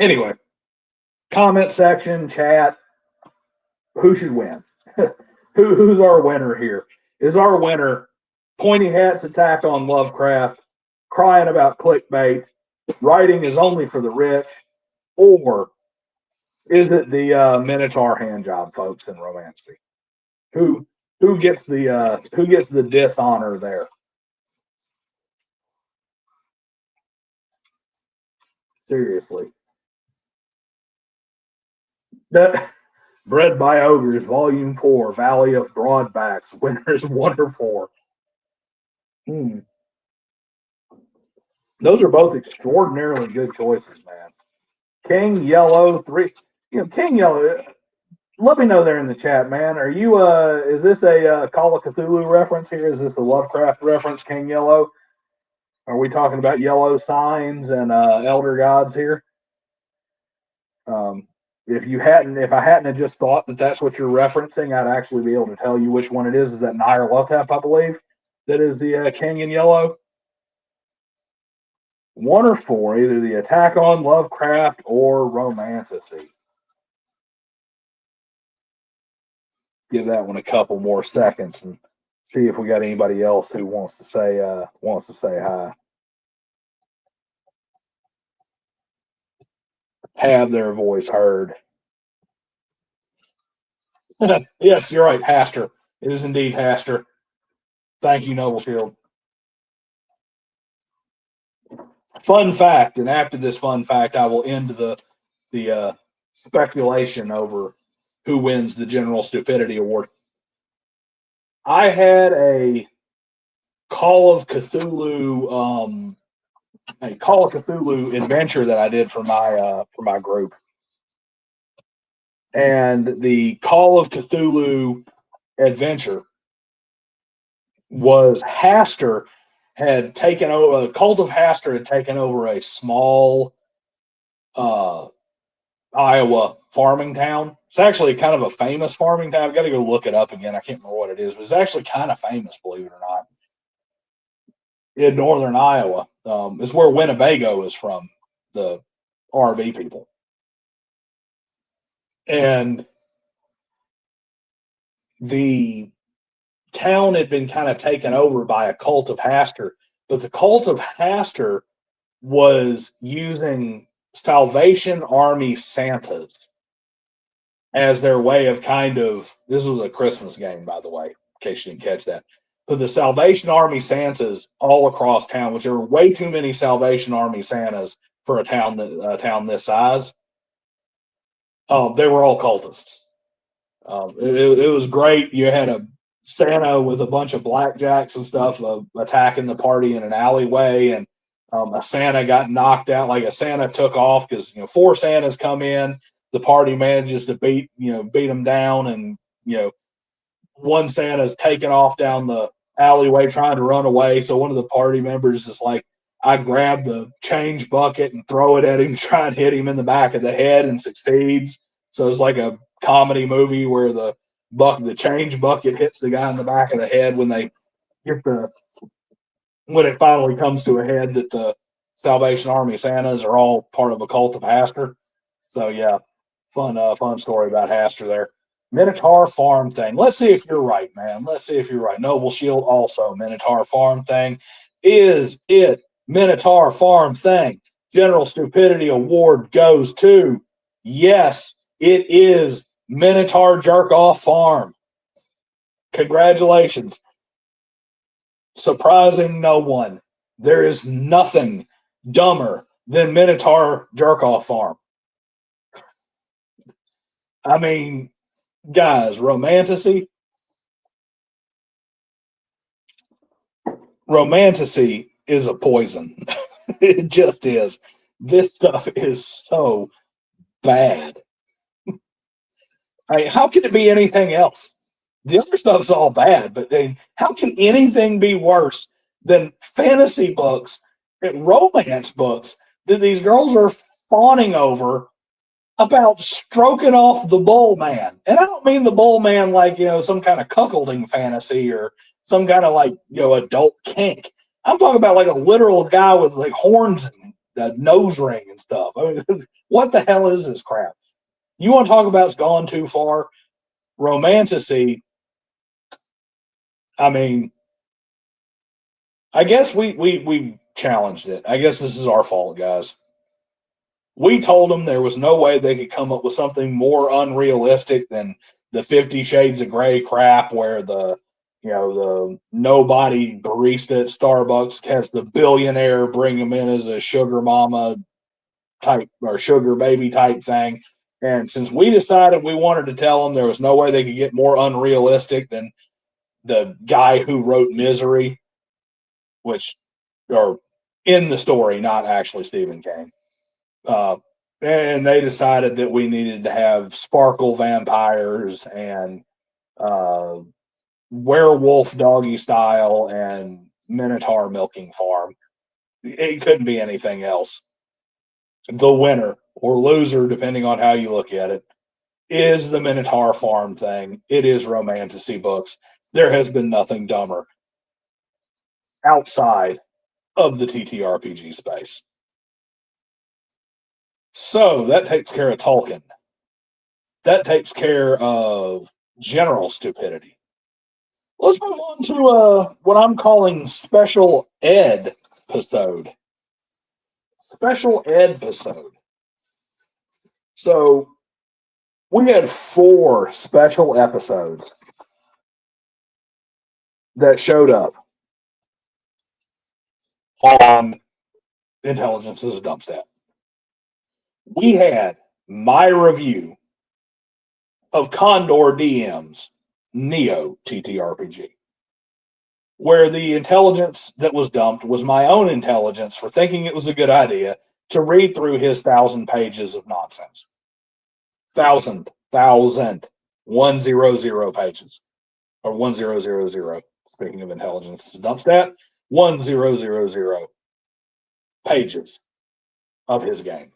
Anyway, comment section, chat. Who should win? Who's our winner here? Is our winner Pointy Hat's attack on Lovecraft, crying about clickbait, writing is only for the rich, or is it the Minotaur hand job folks in Romancy? Who gets the dishonor there? Seriously. That Bred by Ogres, Volume 4, Valley of Broadbacks, Winners 1 or 4. Those are both extraordinarily good choices, man. King Yellow 3. King Yellow, let me know there in the chat, man. Are you, is this a Call of Cthulhu reference here? Is this a Lovecraft reference, King Yellow? Are we talking about yellow signs and elder gods here? If I hadn't have just thought that that's what you're referencing, I'd actually be able to tell you which one it is. Is that Nyarlathotep, I believe, that is the king in yellow? 1 or 4, either the attack on Lovecraft or Romantasy. Give that one a couple more seconds and see if we got anybody else who wants to say hi. Have their voice heard. Yes, you're right, Haster. It is indeed Haster. Thank you, Noble Shield. Fun fact, and after this fun fact, I will end the speculation over who wins the General Stupidity Award. I had a Call of Cthulhu adventure that I did for my group, and the Call of Cthulhu adventure was Haster had taken over. The cult of Haster had taken over a small uh, Iowa farming town. It's actually kind of a famous farming town. I've got to go look it up again. I can't remember what it is, but it's actually kind of famous, believe it or not, in northern Iowa. It's where Winnebago is from, the RV people. And the town had been kind of taken over by a cult of Haster, but the cult of Haster was using Salvation Army Santas as their way of this was a Christmas game, by the way, in case you didn't catch that. But the Salvation Army Santas all across town, which there were way too many Salvation Army Santas for a town this size. They were all cultists. It was great. You had a Santa with a bunch of blackjacks and stuff attacking the party in an alleyway, and a Santa got knocked out. Like a Santa took off because 4 Santas come in. The party manages to beat them down, and one Santa's taken off down the alleyway trying to run away. So one of the party members is like, I grab the change bucket and throw it at him, try and hit him in the back of the head, and succeeds. So it's like a comedy movie where the change bucket hits the guy in the back of the head when they get when it finally comes to a head that the Salvation Army Santas are all part of a cult of Haster. So yeah, fun story about Haster there. Minotaur farm thing. Let's see if you're right, man. Let's see if you're right. Noble Shield also Minotaur farm thing. Is it Minotaur farm thing? General Stupidity Award goes to, yes, it is Minotaur Jerk Off Farm. Congratulations. Surprising no one. There is nothing dumber than Minotaur Jerk Off Farm. I mean, guys, romantasy is a poison. It just is. This stuff is so bad. I mean, how can it be anything else? The other stuff's all bad, but how can anything be worse than fantasy books and romance books that these girls are fawning over about stroking off the bull man? And I don't mean the bull man like, some kind of cuckolding fantasy or some kind of like, adult kink. I'm talking about like a literal guy with like horns and a nose ring and stuff. I mean, what the hell is this crap? You want to talk about it's gone too far? Romantasy. I mean, I guess we challenged it. I guess this is our fault, guys. We told them there was no way they could come up with something more unrealistic than the 50 Shades of Grey crap where the nobody barista at Starbucks has the billionaire bring him in as a sugar mama type or sugar baby type thing. And since we decided we wanted to tell them there was no way they could get more unrealistic than the guy who wrote Misery, or in the story, not actually Stephen King. And they decided that we needed to have sparkle vampires and werewolf doggy style and minotaur milking farm. It couldn't be anything else. The winner or loser, depending on how you look at it, is the Minotaur farm thing. It is romantasy books. There has been nothing dumber outside of the TTRPG space. So that takes care of Tolkien. That takes care of general stupidity. Let's move on to what I'm calling special ed episode. Special ed episode. So we had 4 special episodes that showed up on Intelligence is a Dump Stat. We had my review of Condor DMs Neo TTRPG, where the intelligence that was dumped was my own intelligence for thinking it was a good idea to read through his 1,000 pages of nonsense. 1,000 100 pages, or 1000. Speaking of intelligence, dump stat 1000 pages of his game.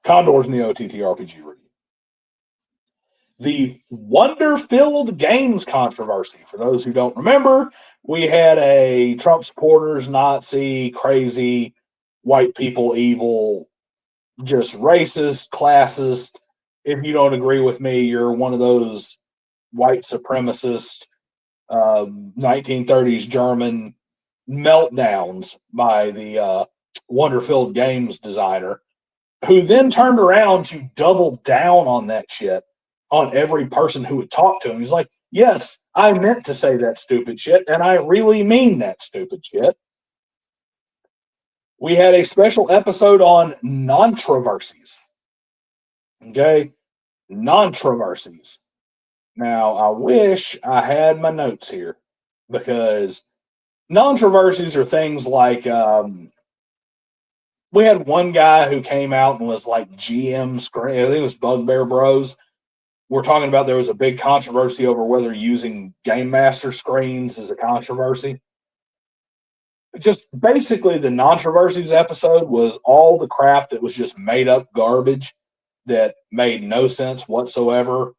Condor's Neo TTRPG review. The Wonder-Filled Games controversy. For those who don't remember, we had a Trump supporters, Nazi, crazy, white people, evil, just racist, classist. If you don't agree with me, you're one of those white supremacist 1930s German meltdowns by the Wonder-Filled Games designer, who then turned around to double down on that shit on every person who would talk to him. He's like, yes, I meant to say that stupid shit, and I really mean that stupid shit. We had a special episode on non-traversies. Okay? Non-traversies. Now, I wish I had my notes here, because non-traversies are things like we had one guy who came out and was like GM screen. I think it was Bugbear Bros. We're talking about there was a big controversy over whether using Game Master screens is a controversy. Just basically, the non-traversies episode was all the crap that was just made up garbage that made no sense whatsoever.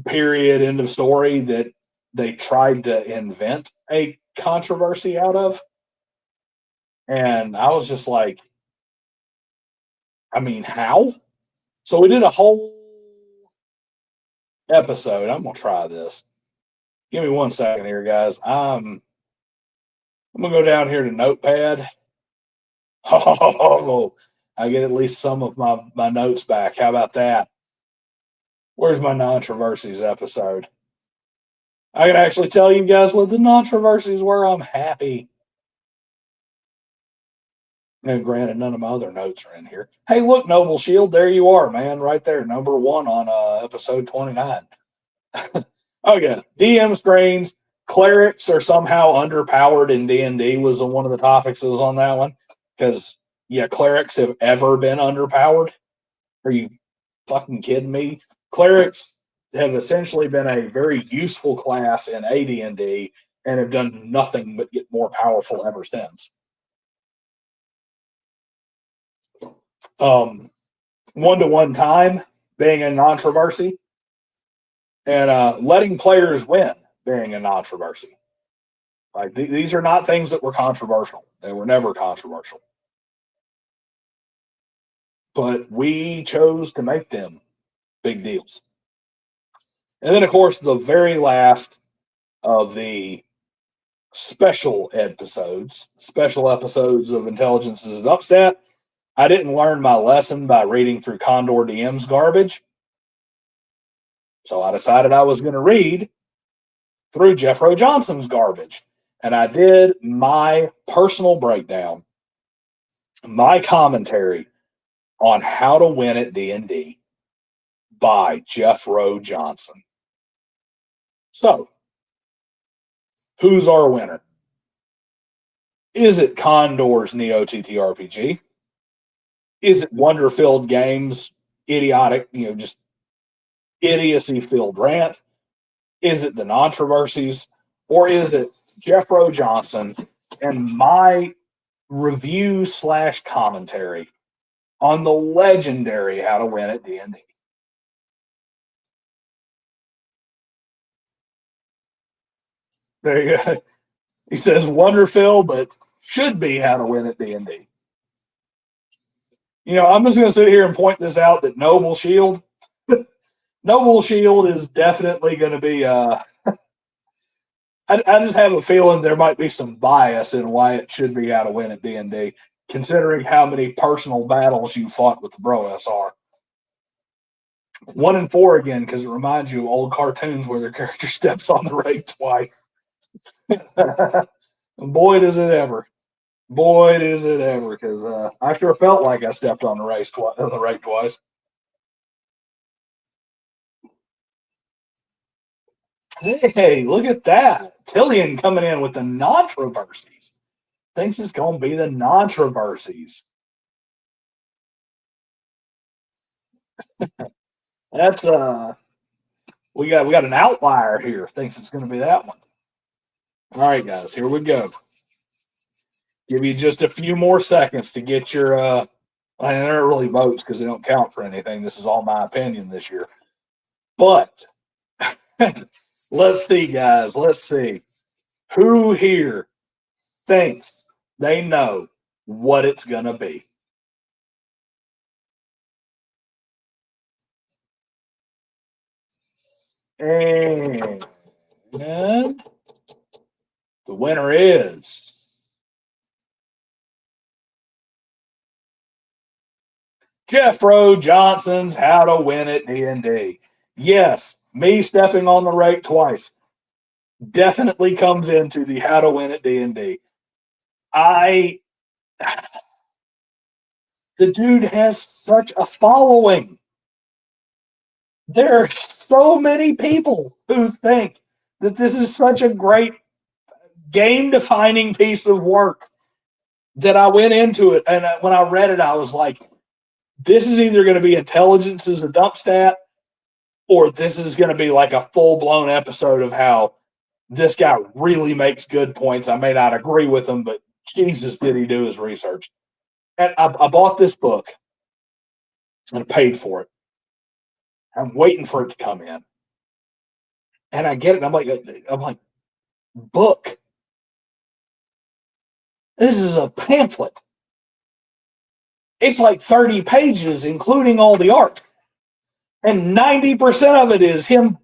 Period. End of story. That they tried to invent a controversy out of. And I was just like, I mean, how? So we did a whole episode. I'm going to try this. Give me 1 second here, guys. I'm going to go down here to Notepad. Oh, I get at least some of my notes back. How about that? Where's my non-traversies episode? I can actually tell you guys what the non-traversies were. I'm happy. And granted, none of my other notes are in here. Hey, look, Noble Shield, there you are, man, right there, number 1 on episode 29. Oh yeah, DM screens. Clerics are somehow underpowered in D&D was one of the topics that was on that one. Because yeah, clerics have ever been underpowered. Are you fucking kidding me? Clerics have essentially been a very useful class in AD&D and have done nothing but get more powerful ever since. One-to-one time being a non-traversy, and letting players win being a non-traversy. Like these are not things that were controversial. They were never controversial. But we chose to make them big deals. And then, of course, the very last of the special episodes of Intelligence is an Upstat. I didn't learn my lesson by reading through Condor DM's garbage. So I decided I was going to read through Jeffro Johnson's garbage. And I did my personal breakdown, my commentary on how to win at D&D by Jeffro Johnson. So, who's our winner? Is it Condor's Neo TTRPG? Is it Wonder-Filled Games, idiotic, just idiocy-filled rant? Is it the non-traversies? Or is it Jeffro Johnson and my review / commentary on the legendary How to Win at D&D? There you go. He says Wonderfill, but should be How to Win at D&D. I'm just going to sit here and point this out that Noble Shield is definitely going to be I just have a feeling there might be some bias in why it should be How to Win at D&D, considering how many personal battles you fought with the BroSR. 1 and 4 again, because it reminds you of old cartoons where their character steps on the rake twice. Boy, does it ever. Boy, does it ever, because I sure felt like I stepped on the rake twice. Hey, look at that. Tillian coming in with the non-traversies. Thinks it's going to be the non-traversies. That's we got an outlier here. Thinks it's going to be that one. All right, guys, here we go. Give you just a few more seconds to get your they're really votes because they don't count for anything. This is all my opinion this year. But let's see, guys. Let's see. Who here thinks they know what it's going to be? And the winner is Jeffro Johnson's How to Win at D&D. Yes, me stepping on the rake twice definitely comes into the How to Win at D&D. The dude has such a following. There are so many people who think that this is such a great game-defining piece of work that I went into it, and when I read it, I was like, this is either going to be intelligence as a dump stat, or this is going to be like a full-blown episode of how this guy really makes good points. I may not agree with him, but Jesus, did he do his research. And I bought this book and paid for it. I'm waiting for it to come in. And I get it. I'm like, book. This is a pamphlet. It's like 30 pages, including all the art. And 90% of it is him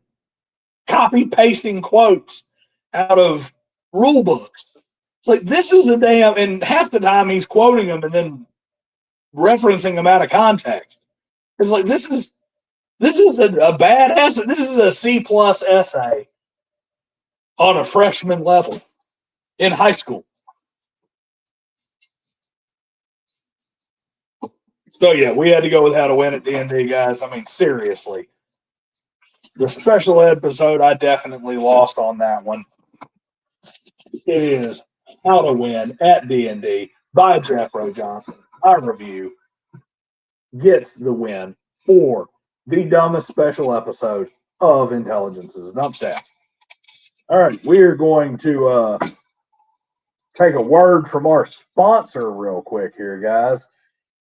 copy pasting quotes out of rule books. It's like, this is a damn, and half the time he's quoting them and then referencing them out of context. It's like, this is a bad essay. This is a C+ essay on a freshman level in high school. So yeah, we had to go with How to Win at D&D, guys. I mean, seriously. The special episode, I definitely lost on that one. It is How to Win at D&D by Jeffro Johnson. Our review gets the win for the dumbest special episode of Intelligence as a Dump Stat. All right, we are going to take a word from our sponsor real quick here, guys,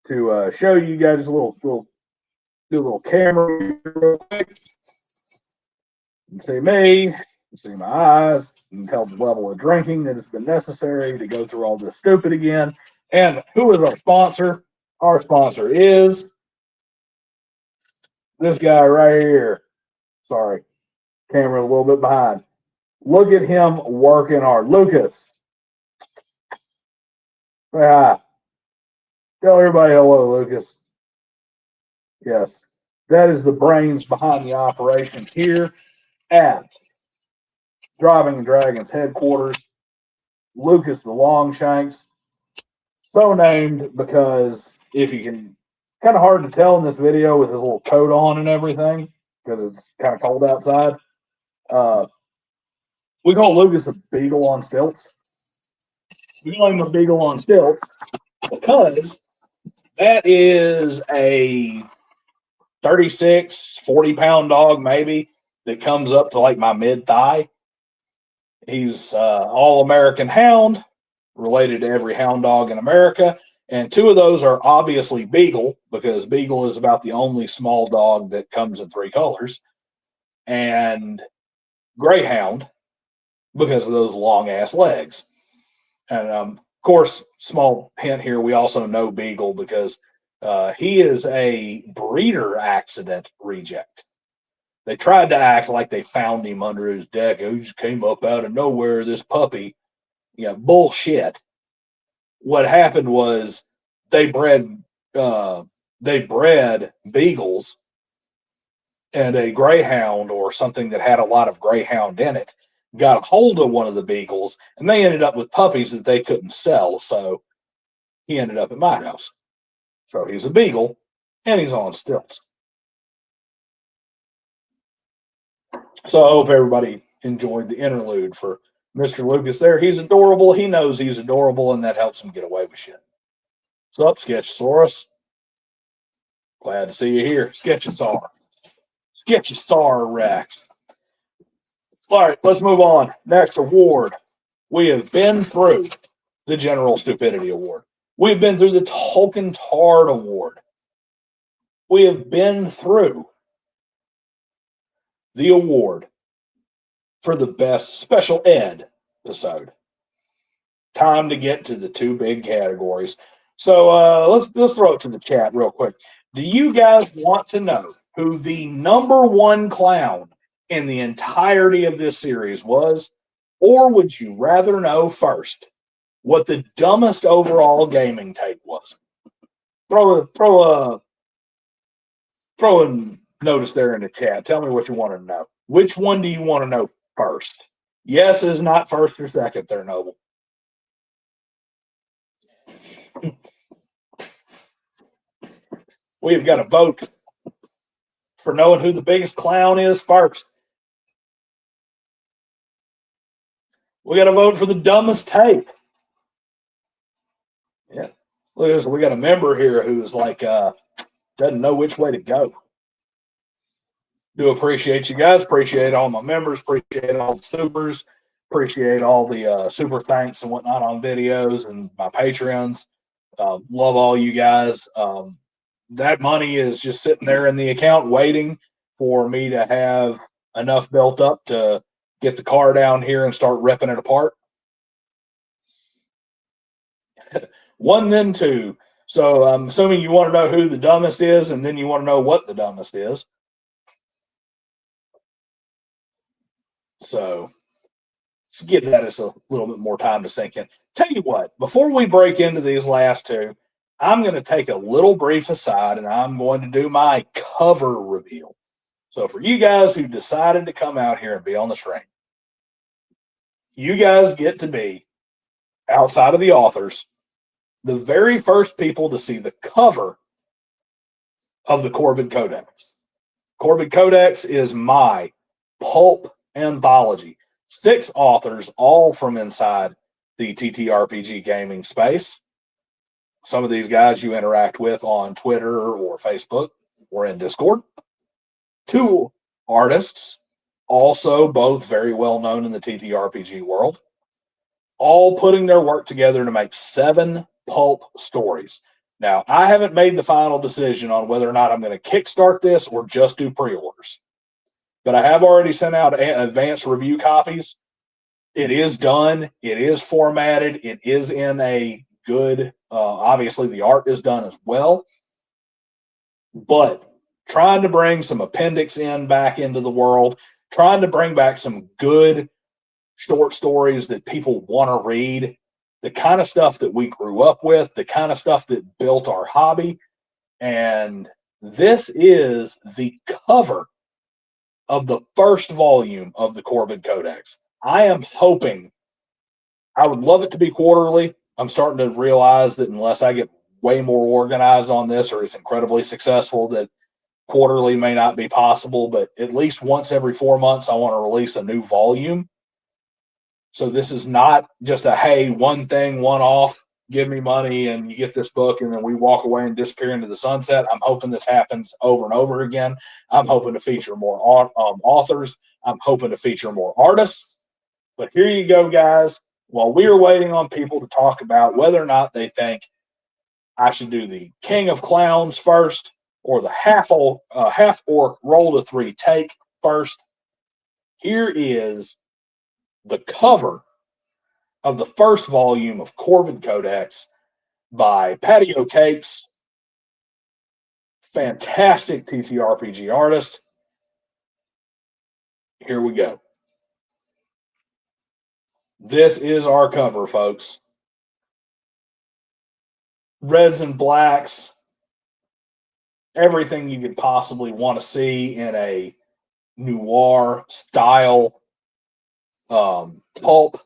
to show you guys a little camera real quick. You can see me, you can see my eyes, you can tell the level of drinking that has been necessary to go through all this stupid again. And who is our sponsor? Our sponsor is this guy right here. Sorry, camera a little bit behind. Look at him working hard. Lucas, say hi. Tell everybody hello, Lucas. Yes, that is the brains behind the operation here at Driving Dragons headquarters. Lucas the Longshanks. So named because if you can, kind of hard to tell in this video with his little coat on and everything because it's kind of cold outside. We call Lucas a beagle on stilts. We call him a beagle on stilts because that is a 36, 40-pound dog maybe that comes up to like my mid-thigh. He's all-American hound, related to every hound dog in America. And two of those are obviously Beagle, because Beagle is about the only small dog that comes in 3 colors. And Greyhound, because of those long-ass legs. And, of course, small hint here, we also know Beagle because he is a breeder accident reject. They tried to act like they found him under his deck. He just came up out of nowhere, this puppy. Yeah, bullshit. What happened was they bred beagles, and a greyhound or something that had a lot of greyhound in it got a hold of one of the beagles, and they ended up with puppies that they couldn't sell. So he ended up at my house. So he's a beagle, and he's on stilts. So I hope everybody enjoyed the interlude for Mr. Lucas there. He's adorable. He knows he's adorable, and that helps him get away with shit. What's up, Sketchosaurus? Glad to see you here. Sketchosaur. Sketchosaur Rex. All right, let's move on. Next award. We have been through the General Stupidity Award. We've been through the Tolkien Tard Award. We have been through the award for the best special ed episode. Time to get to the two big categories. So let's throw it to the chat real quick. Do you guys want to know who the number one clown in the entirety of this series was? Or would you rather know first what the dumbest overall gaming take was? Throw a notice there in the chat. Tell me what you want to know. Which one do you want to know first? Yes is not first or second there, Noble. We've got to vote for knowing who the biggest clown is first. We got to vote for the dumbest take. Yeah. Look at this. We got a member here who's like, doesn't know which way to go. Do appreciate you guys. Appreciate all my members. Appreciate all the supers. Appreciate all the super thanks and whatnot on videos and my Patreons. Love all you guys. That money is just sitting there in the account waiting for me to have enough built up to get the car down here and start ripping it apart. One, then two. So I'm assuming you want to know who the dumbest is, and then you want to know what the dumbest is. So let's give that us a little bit more time to sink in. Tell you what, before we break into these last two, I'm going to take a little brief aside, and I'm going to do my cover reveal. So for you guys who decided to come out here and be on the stream, you guys get to be, outside of the authors, the very first people to see the cover of the Corbin Codex. Corbin Codex is my pulp anthology. 6 authors, all from inside the TTRPG gaming space. Some of these guys you interact with on Twitter or Facebook or in Discord. 2 artists, also both very well known in the TTRPG world, all putting their work together to make 7 pulp stories. Now, I haven't made the final decision on whether or not I'm going to kickstart this or just do pre-orders. But I have already sent out advanced review copies. It is done. It is formatted. It is in a good, obviously the art is done as well. But trying to bring some appendix back into the world, trying to bring back some good short stories that people want to read, the kind of stuff that we grew up with, the kind of stuff that built our hobby. And this is the cover of the first volume of the Corbin Codex. I am hoping, I would love it to be quarterly. I'm starting to realize that unless I get way more organized on this or it's incredibly successful, that quarterly may not be possible, but at least once every 4 months, I want to release a new volume. So this is not just a, hey, one thing, one off, give me money and you get this book and then we walk away and disappear into the sunset. I'm hoping this happens over and over again. I'm hoping to feature more authors. I'm hoping to feature more artists. But here you go, guys. While we are waiting on people to talk about whether or not they think I should do the King of Clowns first or the half-orc roll to 3 take first, here is the cover of the first volume of Corbin Codex by Patio Cakes. Fantastic TTRPG artist. Here we go. This is our cover, folks. Reds and blacks. Everything you could possibly want to see in a noir style pulp.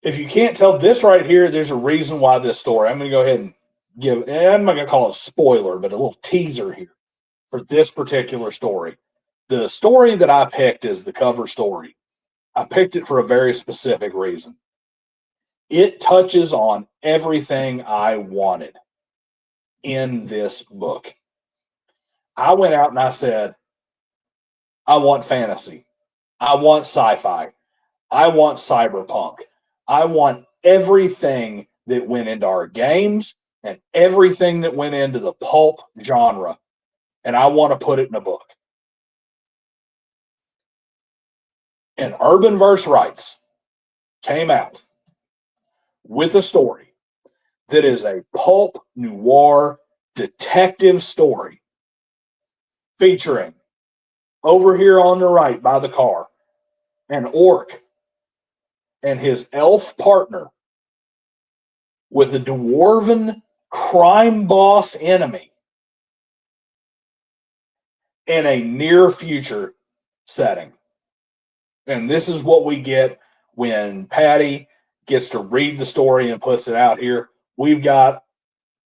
If you can't tell this right here, there's a reason why this story. I'm going to go ahead and give, and I'm not going to call it a spoiler, but a little teaser here for this particular story. the story that I picked as the cover story, I picked it for a very specific reason. It touches on everything I wanted in this book. I went out and I said, I want fantasy. I want sci-fi. I want cyberpunk. I want everything that went into our games and everything that went into the pulp genre. And I want to put it in a book. And Urban Verse Rights came out with a story that is a pulp noir detective story featuring, over here on the right by the car, an orc and his elf partner with a dwarven crime boss enemy in a near future setting. And this is what we get when Patty gets to read the story and puts it out here. We've got,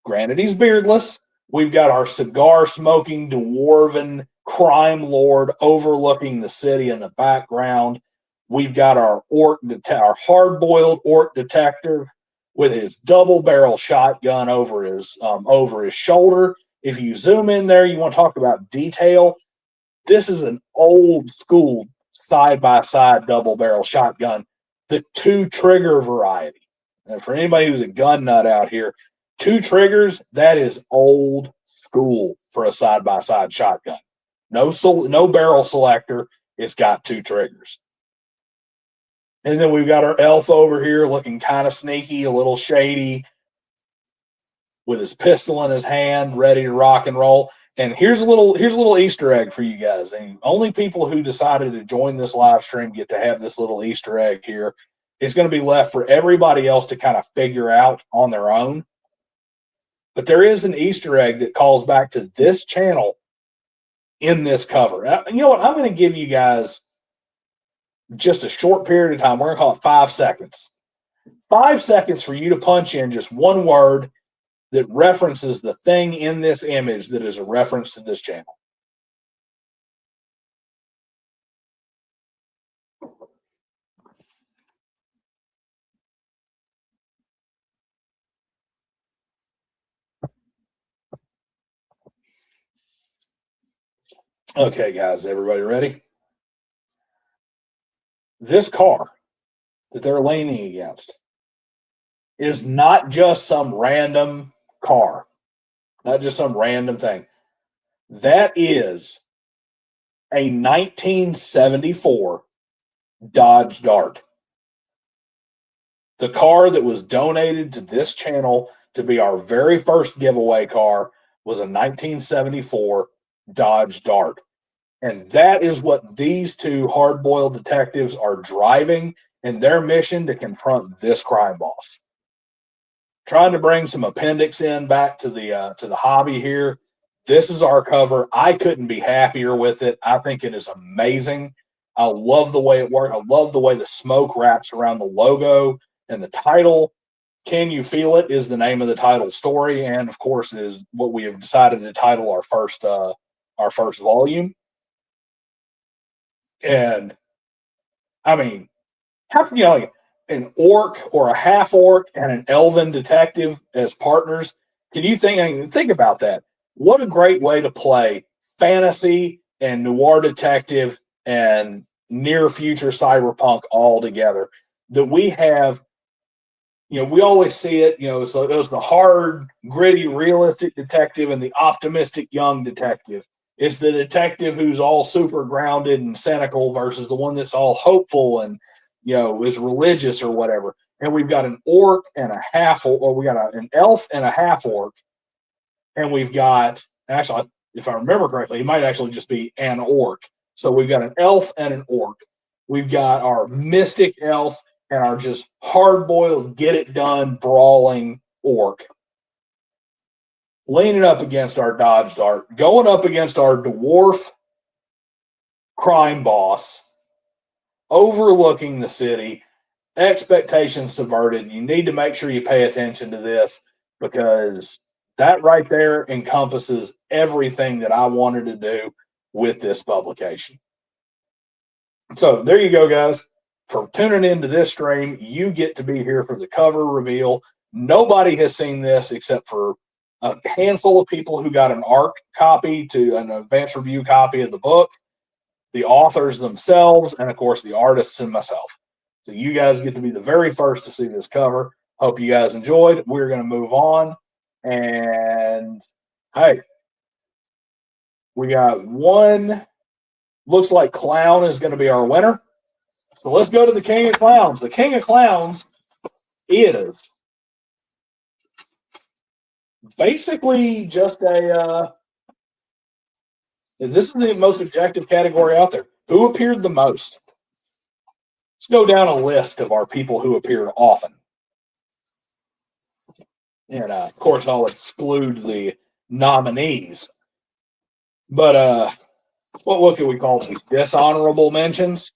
granted he's beardless, we've got our cigar-smoking dwarven crime lord overlooking the city in the background. We've got our our hard-boiled orc detective with his double-barrel shotgun over his shoulder. If you zoom in there, you want to talk about detail. This is an old-school side-by-side double-barrel shotgun, the two-trigger variety. And for anybody who's a gun nut out here, 2 triggers, that is old school for a side-by-side shotgun. No barrel selector. It's got 2 triggers. And then we've got our elf over here looking kind of sneaky, a little shady, with his pistol in his hand, ready to rock and roll. And here's a little Easter egg for you guys. And only people who decided to join this live stream get to have this little Easter egg here. It's going to be left for everybody else to kind of figure out on their own. But there is an Easter egg that calls back to this channel in this cover. Now, you know what? I'm going to give you guys just a short period of time. We're going to call it 5 seconds. 5 seconds for you to punch in just one word that references the thing in this image that is a reference to this channel. Okay, guys, everybody ready? This car that they're leaning against is not just some random car, not just some random thing. That is a 1974 Dodge Dart. The car that was donated to this channel to be our very first giveaway car was a 1974 Dodge Dart. And that is what these 2 hard-boiled detectives are driving in their mission to confront this crime boss. Trying to bring some appendix in back to the hobby here. This is our cover. I couldn't be happier with it. I think it is amazing. I love the way it works. I love the way the smoke wraps around the logo and the title. Can You Feel It is the name of the title story, and of course is what we have decided to title our first volume. And I mean, how can you like an orc or a half orc and an elven detective as partners? Can you think about that? What a great way to play fantasy and noir detective and near future cyberpunk all together. That we have, we always see it, so it was the hard, gritty, realistic detective and the optimistic young detective. It's the detective who's all super grounded and cynical versus the one that's all hopeful and, is religious or whatever. And we've got an orc and a half, or we got an elf and a half orc. And we've got, actually, if I remember correctly, it might actually just be an orc. So we've got an elf and an orc. We've got our mystic elf and our just hard-boiled, get-it-done, brawling orc. Leaning up against our Dodge Dart, going up against our dwarf crime boss, overlooking the city, expectations subverted. You need to make sure you pay attention to this because that right there encompasses everything that I wanted to do with this publication. So there you go, guys. For tuning into this stream, you get to be here for the cover reveal. Nobody has seen this except for a handful of people who got an ARC copy to an advanced review copy of the book, the authors themselves, and of course the artists and myself. So you guys get to be the very first to see this cover. Hope you guys enjoyed. We're going to move on. And hey, we got one. Looks like Clown is going to be our winner. So let's go to the King of Clowns. The King of Clowns is basically just a, this is the most objective category out there. Who appeared the most? Let's go down a list of our people who appeared often. And, of course, I'll exclude the nominees. But what can we call these? Dishonorable mentions?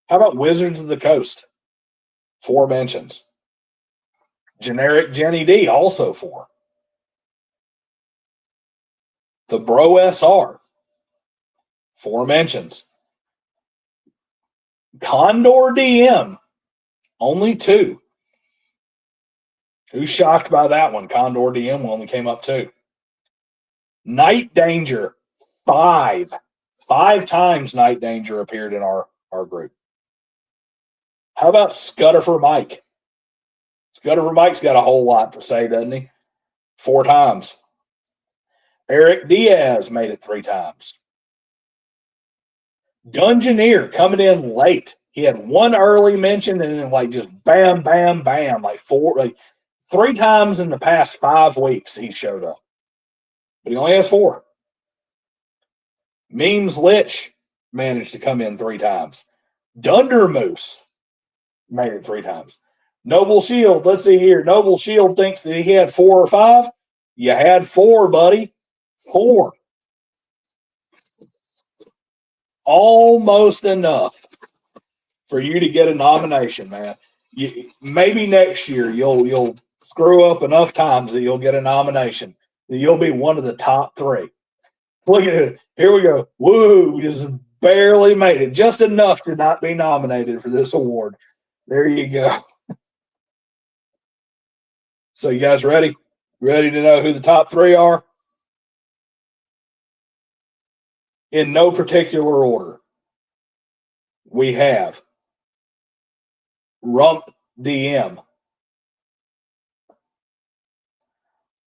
How about Wizards of the Coast? 4 mentions. Generic Jenny D, also 4. The BroSR, 4 mentions. Condor DM, only 2. Who's shocked by that one? Condor DM only came up 2. Night Danger, 5. 5 times Night Danger appeared in our group. How about Scudder for Mike? Scudder for Mike's got a whole lot to say, doesn't he? 4 times. Eric Diaz made it 3 times. Dungeoneer coming in late. He had 1 early mention and then like just bam, bam, bam, like 3 times in the past 5 weeks he showed up. But he only has 4. Memes Lich managed to come in 3 times. Dunder Moose made it 3 times. Noble Shield, let's see here. Noble Shield thinks that he had 4 or 5. You had 4, buddy. 4. Almost enough for you to get a nomination, man. Maybe next year you'll screw up enough times that you'll get a nomination. That you'll be one of the top 3. Look at it. Here we go. Woo! Just barely made it. Just enough to not be nominated for this award. There you go. So you guys ready? Ready to know who the top 3 are? In no particular order. We have Rump DM.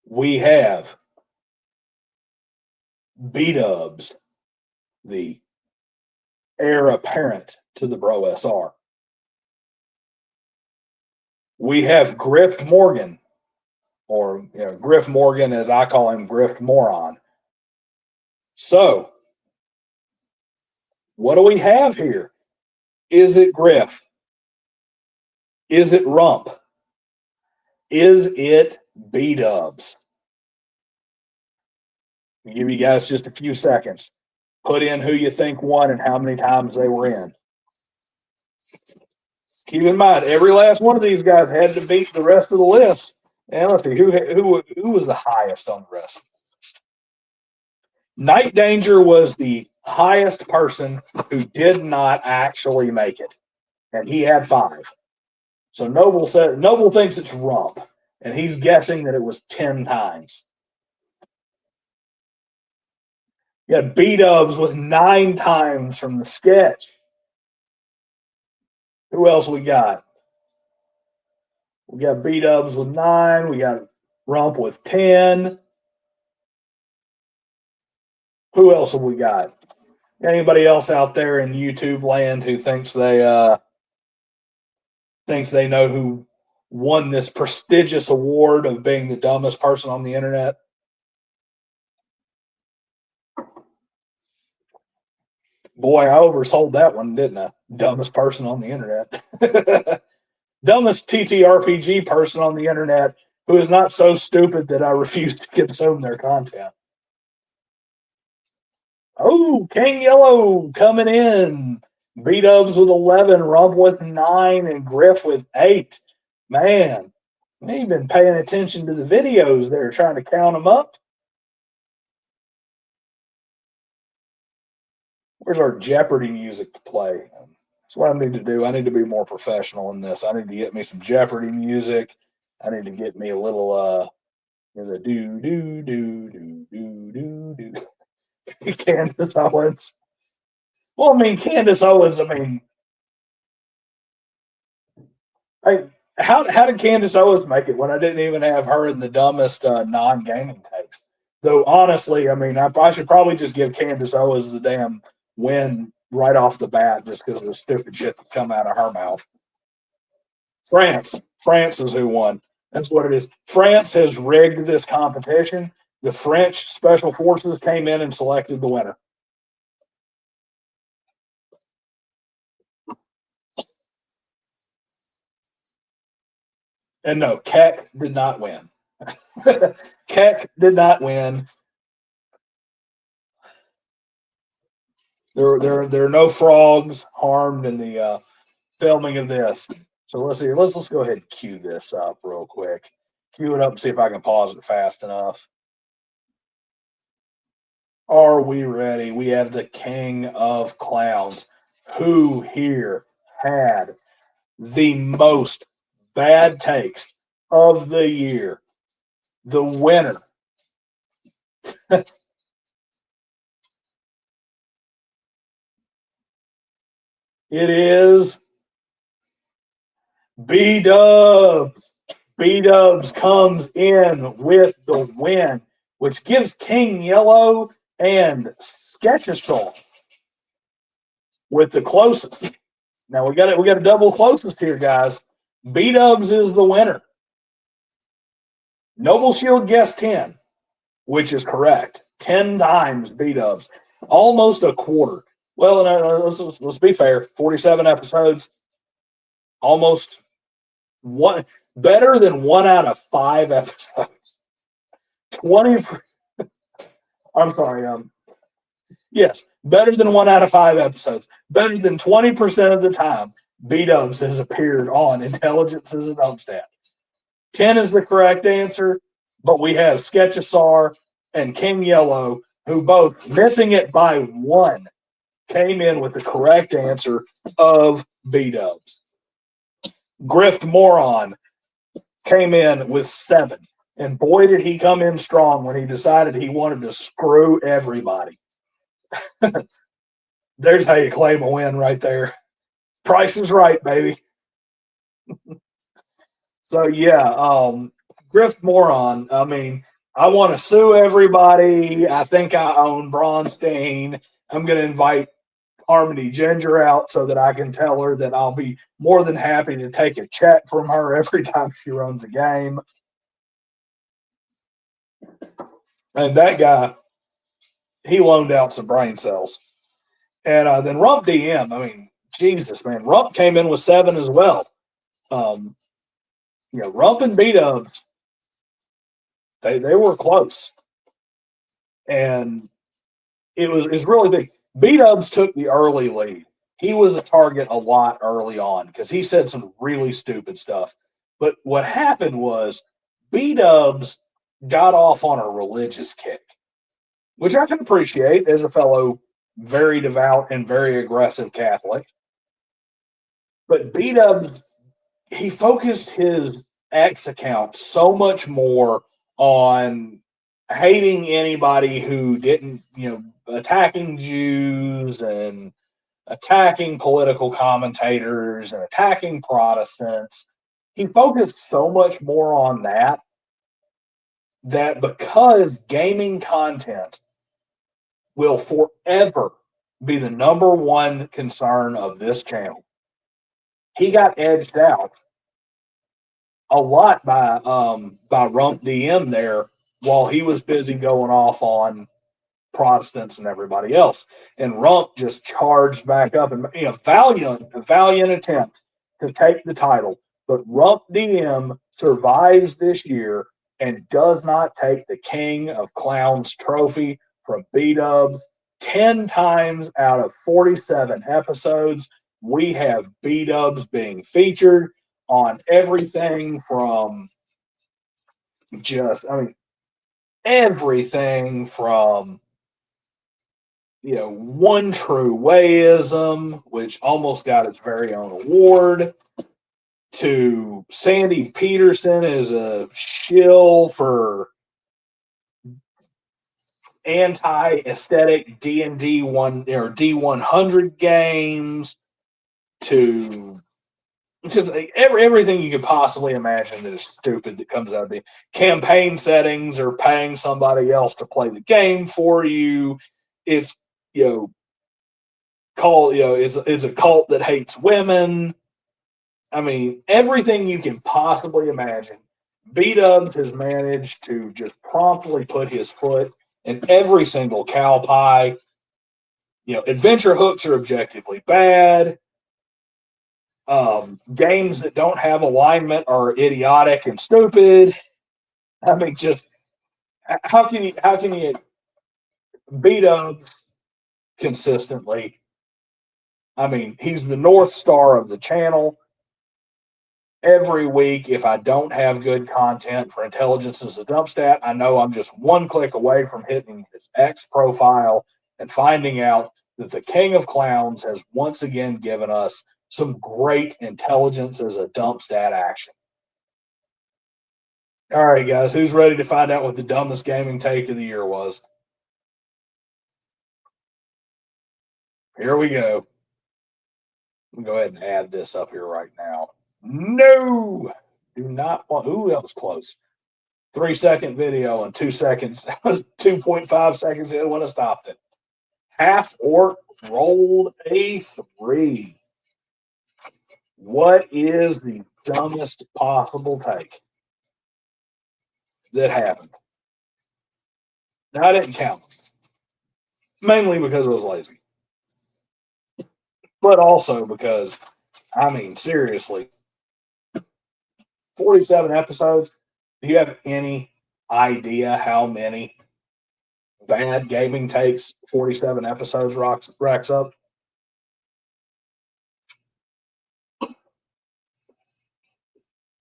We have B-Dubs, the heir apparent to the BroSR. We have Grift Morgan, or Griff Morgan as I call him, Grift Moron. So, what do we have here? Is it Griff? Is it Rump? Is it B-Dubs? I'll give you guys just a few seconds. Put in who you think won and how many times they were in. Just keep in mind, every last one of these guys had to beat the rest of the list. And let's see, who was the highest on the rest of the list? Night Danger was the highest person who did not actually make it. And he had 5. So Noble thinks it's Rump. And he's guessing that it was 10 times. You got B-Dubs with 9 times from the sketch. Who else we got? We got B-Dubs with 9. We got Rump with 10. Who else have we got? Anybody else out there in YouTube land who thinks they know who won this prestigious award of being the dumbest person on the internet? Boy, I oversold that one, didn't I? Dumbest person on the internet. Dumbest TTRPG person on the internet who is not so stupid that I refuse to consume their content. Oh, King Yellow coming in. B-Dubs with 11, Rump with 9, and Griff with 8. Man, you've been paying attention to the videos there, trying to count them up. Where's our Jeopardy music to play? That's what I need to do. I need to be more professional in this. I need to get me some Jeopardy music. I need to get me a little the do do do do do do do Candace Owens. Well, I mean Candace Owens. I mean, how did Candace Owens make it when I didn't even have her in the dumbest non-gaming takes? Though honestly, I mean, I should probably just give Candace Owens the damn win right off the bat just because of the stupid shit that come out of her mouth. France is who won. That's what it is. France has rigged this competition. The French special forces came in and selected the winner. And no, Keck did not win. Keck did not win. There are no frogs harmed in the filming of this. So let's see. Let's go ahead and cue this up real quick. Cue it up and see if I can pause it fast enough. Are we ready? We have the king of clowns. Who here had the most bad takes of the year? The winner. It is B-Dubs. B-Dubs comes in with the win, which gives King Yellow and Sketchasaw with the closest. Now we got a double closest here, guys. B-Dubs is the winner. Noble Shield guessed 10, which is correct. 10 times B-Dubs. Almost a quarter. Well, let's be fair. 47 episodes. Almost one, better than 1 out of 5 episodes. 20. I'm sorry. Yes, better than 1 out of 5 episodes. Better than 20% of the time, B-Dubs has appeared on Intelligence is a Dumpstat. 10 is the correct answer, but we have Sketchasaur and King Yellow, who both missing it by 1, came in with the correct answer of B-Dubs. Grift Moron came in with 7. And boy, did he come in strong when he decided he wanted to screw everybody. There's how you claim a win right there. Price is right, baby. So, yeah, Grift Moron, I mean, I want to sue everybody. I think I own Bronstein. I'm going to invite Harmony Ginger out so that I can tell her that I'll be more than happy to take a check from her every time she runs a game. And that guy, he loaned out some brain cells. And then Rump DM, I mean, Jesus, man. Rump came in with 7 as well. Rump and B-Dubs, they were close. And it's really big. B-Dubs took the early lead. He was a target a lot early on because he said some really stupid stuff. But what happened was B-Dubs got off on a religious kick, which I can appreciate as a fellow very devout and very aggressive Catholic. But B-Dubs, he focused his X account so much more on hating anybody who didn't, attacking Jews and attacking political commentators and attacking Protestants. He focused so much more on that because gaming content will forever be the number one concern of this channel, he got edged out a lot by Rump DM there while he was busy going off on Protestants and everybody else. And Rump just charged back up and valiant attempt to take the title. But Rump DM survives this year and does not take the King of Clowns trophy from B-Dubs. 10 times out of 47 episodes, we have B-Dubs being featured on everything from everything from One True Wayism, which almost got its very own award, to Sandy Peterson as a shill for anti-aesthetic D&D D100 games, to just everything you could possibly imagine that is stupid that comes out of the campaign settings or paying somebody else to play the game for you. It's it's a cult that hates women. I mean, everything you can possibly imagine. B-Dubs has managed to just promptly put his foot in every single cow pie. Adventure hooks are objectively bad. Games that don't have alignment are idiotic and stupid. I mean, just how can you beat up consistently? I mean, he's the North Star of the channel. Every week, if I don't have good content for Intelligence as a Dump Stat, I know I'm just one click away from hitting his X profile and finding out that the King of Clowns has once again given us some great Intelligence as a Dump Stat action. All right, guys, who's ready to find out what the dumbest gaming take of the year was? Here we go. Let me go ahead and add this up here right now. No, do not want. Ooh, that was close. 3-second video and 2 seconds. 2.5 seconds in when I stopped it. Half Orc rolled a 3. What is the dumbest possible take that happened? Now, I didn't count them, mainly because I was lazy, but also because, I mean, seriously, 47 episodes. Do you have any idea how many bad gaming takes 47 episodes racks up?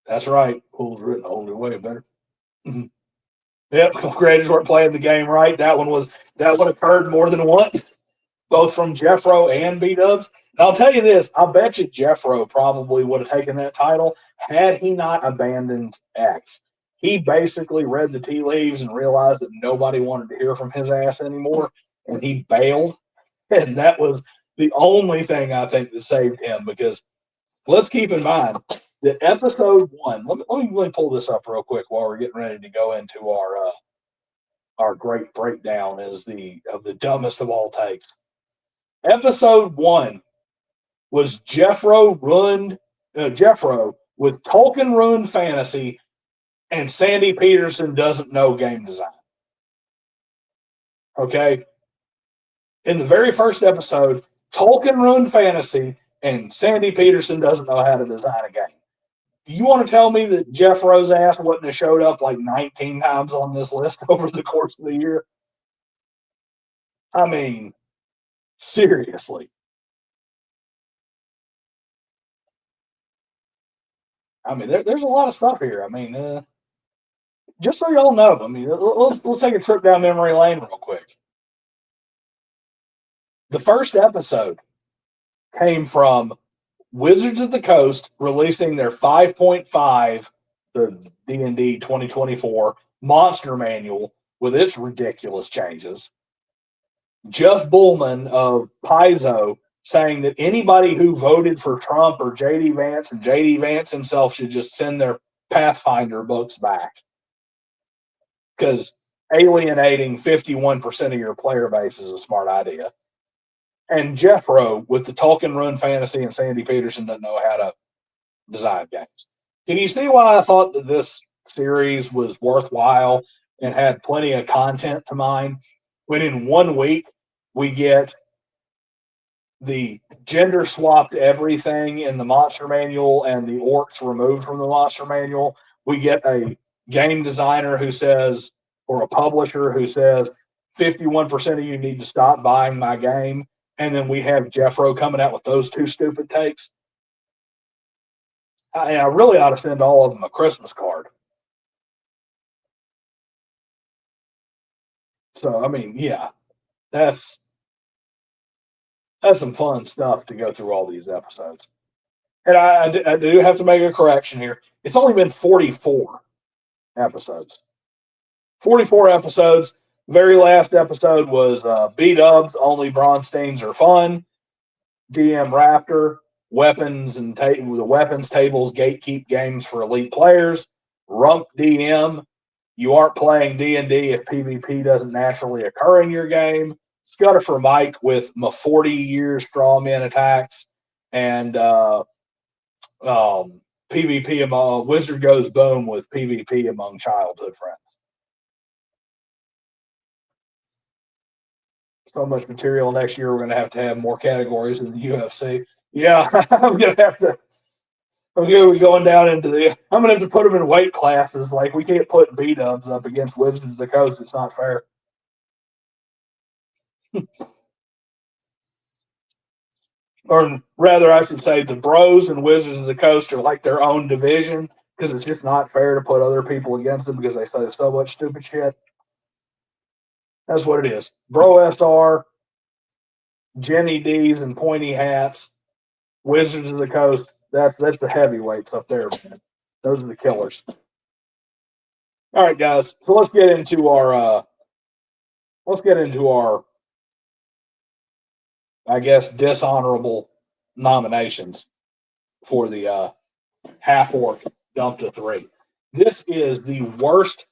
That's right. Cool's written older way better. Yep, creators weren't playing the game right. That one occurred more than once, both from Jeffro and B-Dubs. And I'll tell you this, I bet you Jeffro probably would have taken that title had he not abandoned X. He basically read the tea leaves and realized that nobody wanted to hear from his ass anymore, and he bailed. And that was the only thing I think that saved him, because let's keep in mind that episode 1, let me pull this up real quick while we're getting ready to go into our great breakdown of the dumbest of all takes. Episode 1 was Jeffro with Tolkien ruined fantasy, and Sandy Peterson doesn't know game design. Okay, in the very first episode, Tolkien ruined fantasy, and Sandy Peterson doesn't know how to design a game. You want to tell me that Jeffro's ass wouldn't have showed up like 19 times on this list over the course of the year? I mean, seriously. I mean, there's a lot of stuff here. I mean, just so y'all know, I mean, let's take a trip down memory lane real quick. The first episode came from Wizards of the Coast releasing their 5.5, the D&D 2024 Monster Manual with its ridiculous changes. Jeff Bullman of Paizo saying that anybody who voted for Trump or J.D. Vance, and J.D. Vance himself, should just send their Pathfinder books back, because alienating 51% of your player base is a smart idea. And Jeffro with the Tolkien Run Fantasy, and Sandy Peterson doesn't know how to design games. Can you see why I thought that this series was worthwhile and had plenty of content to mine, when in 1 week we get the gender swapped everything in the Monster Manual and the orcs removed from the Monster Manual? We get a game designer who says, or a publisher who says, 51% of you need to stop buying my game. And then we have Jeffro coming out with those two stupid takes. I really ought to send all of them a Christmas card. So, I mean, yeah, that's That's some fun stuff to go through all these episodes. And I do have to make a correction here. It's only been 44 episodes. 44 episodes. Very last episode was B-Dubs, Only Bronsteins Are Fun, DM Raptor, Weapons and the Weapons Tables Gatekeep Games for Elite Players, Rump DM, You Aren't Playing D&D if PvP doesn't naturally occur in your game, Scudder for Mike with my 40 years strawman attacks, and PvP among Wizard Goes Boom with PvP among childhood friends. So much material next year. We're going to have more categories in the UFC. Yeah, I'm going to be going down into I'm going to have to put them in weight classes. Like, we can't put B-Dubs up against Wizards of the Coast. It's not fair. Or rather, I should say the Bros and Wizards of the Coast are like their own division, because it's just not fair to put other people against them because they say so much stupid shit. That's what it is. BroSR, Jenny D's and pointy hats, Wizards of the Coast. That's the heavyweights up there, man. Those are the killers. All right, guys. So let's get into our I guess dishonorable nominations for the half orc dump to 3. This is the worst,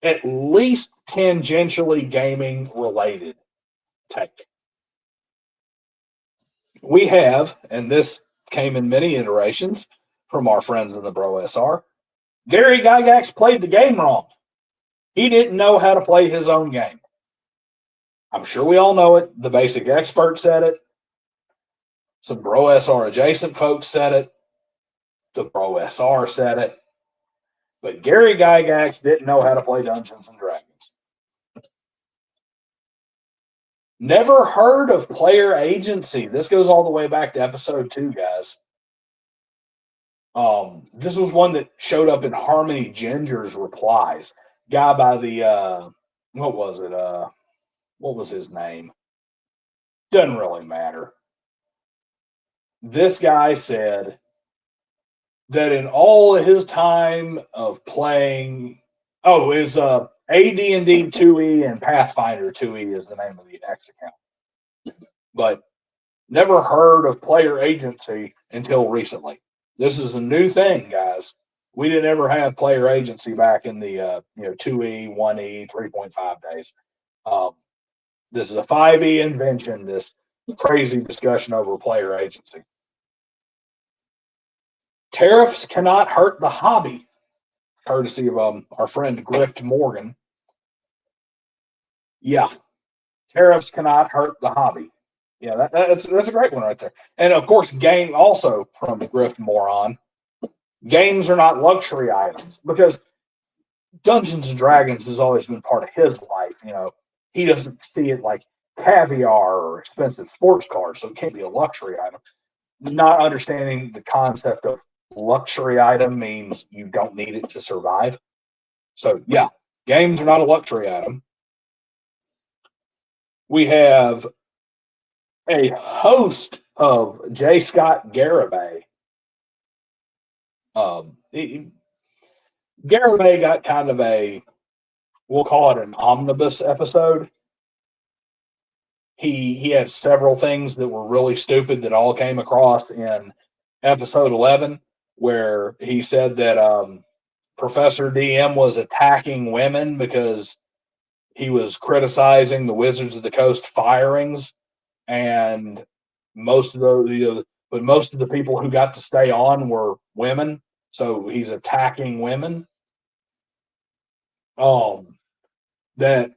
at least tangentially gaming related take. We have, and this came in many iterations from our friends in the BroSR, Gary Gygax played the game wrong. He didn't know how to play his own game. I'm sure we all know it. The basic expert said it. Some BroSR adjacent folks said it. The BroSR said it. But Gary Gygax didn't know how to play Dungeons and Dragons. Never heard of player agency. This goes all the way back to episode 2, guys. This was one that showed up in Harmony Ginger's replies. Guy by the what was it? What was his name? Doesn't really matter. This guy said that in all of his time of playing, it's AD&D 2E and Pathfinder 2E is the name of the X account. But never heard of player agency until recently. This is a new thing, guys. We didn't ever have player agency back in the 2E, 1E, 3.5 days. This is a 5E invention, this crazy discussion over player agency. Tariffs cannot hurt the hobby, courtesy of our friend Grift Morgan. Yeah, tariffs cannot hurt the hobby. Yeah, that's a great one right there. And of course, game also from Grift Moron. Games are not luxury items, because Dungeons and Dragons has always been part of his life. He doesn't see it like caviar or expensive sports cars, so it can't be a luxury item. Not understanding the concept of luxury item means you don't need it to survive. So yeah, games are not a luxury item. We have a host of J. Scott Garibay. Garibay got kind of we'll call it an omnibus episode. He had several things that were really stupid that all came across in episode 11, where he said that Professor DM was attacking women because he was criticizing the Wizards of the Coast firings, and most of the people who got to stay on were women, so he's attacking women. That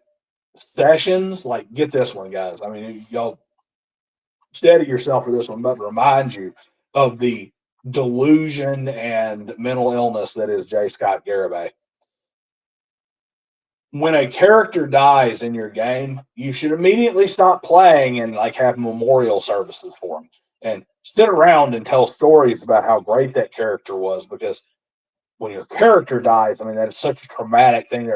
Sessions, like, get this one, guys. I mean, y'all steady yourself for this one, but remind you of the delusion and mental illness that is J. Scott Garibay. When a character dies in your game, you should immediately stop playing and like have memorial services for him, and sit around and tell stories about how great that character was, because when your character dies, I mean, that is such a traumatic thing.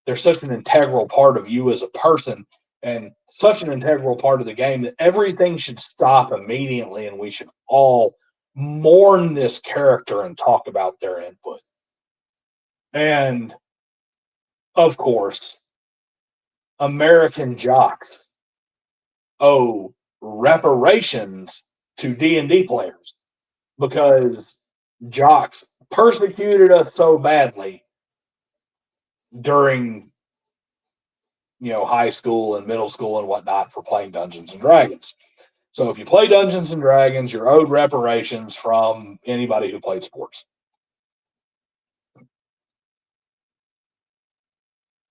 They're such an integral part of you as a person and such an integral part of the game that everything should stop immediately and we should all mourn this character and talk about their input. And of course, American jocks owe reparations to D&D players because jocks persecuted us so badly during high school and middle school and whatnot for playing Dungeons and Dragons. So if you play Dungeons and Dragons, you're owed reparations from anybody who played sports.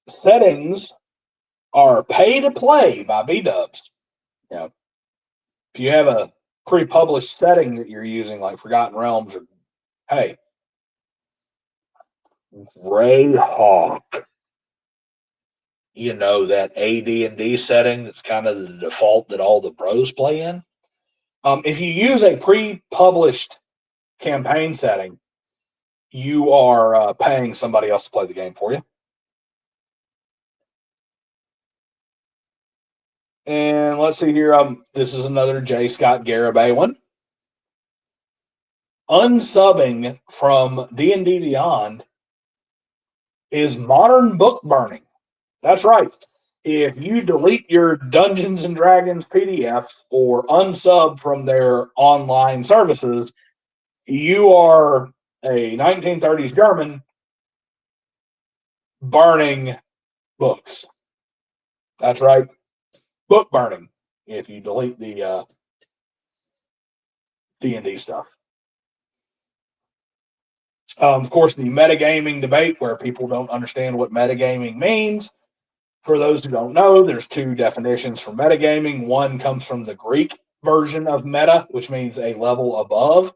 Settings are pay to play by B-dubs. If you have a pre-published setting that you're using, like Forgotten Realms, or hey, Greyhawk, that AD&D setting that's kind of the default that all the bros play in. If you use a pre-published campaign setting, you are paying somebody else to play the game for you. And let's see here. This is another J. Scott Garibay one. Unsubbing from D&D Beyond is modern book burning. That's right. If you delete your Dungeons and Dragons PDFs or unsub from their online services, you are a 1930s German burning books. That's right. Book burning if you delete the D&D stuff. Of course, the metagaming debate where people don't understand what metagaming means. For those who don't know, there's two definitions for metagaming. One comes from the Greek version of meta, which means a level above,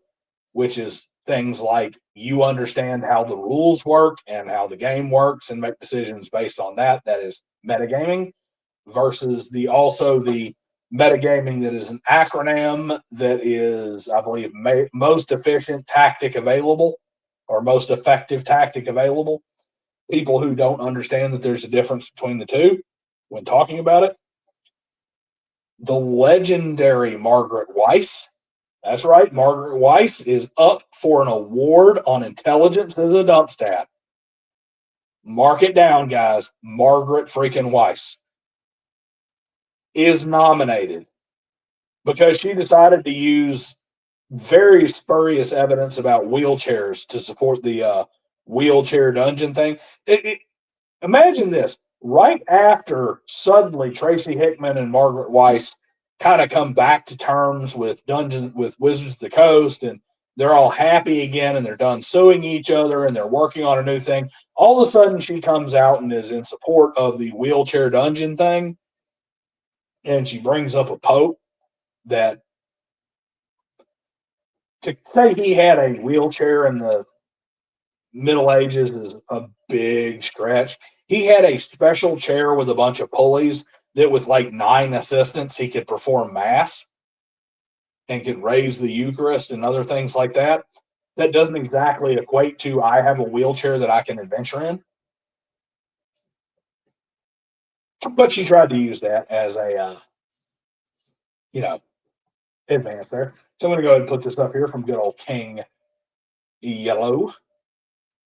which is things like you understand how the rules work and how the game works and make decisions based on that. That is metagaming, versus the metagaming that is an acronym that is, I believe, most efficient tactic available or most effective tactic available. People who don't understand that there's a difference between the two when talking about it. The legendary Margaret Weiss. That's right. Margaret Weiss is up for an award on intelligence as a dump stat. Mark it down, guys. Margaret freaking Weiss is nominated because she decided to use very spurious evidence about wheelchairs to support the wheelchair dungeon thing. Imagine this. Right after suddenly Tracy Hickman and Margaret Weiss kind of come back to terms with Wizards of the Coast, and they're all happy again, and they're done suing each other, and they're working on a new thing. All of a sudden, she comes out and is in support of the wheelchair dungeon thing, and she brings up a pope that, to say he had a wheelchair in the Middle Ages is a big stretch. He had a special chair with a bunch of pulleys that with like 9 assistants, he could perform mass and could raise the Eucharist and other things like that. That doesn't exactly equate to I have a wheelchair that I can adventure in. But she tried to use that as a, advance there. So I'm going to go ahead and put this up here from good old King Yellow.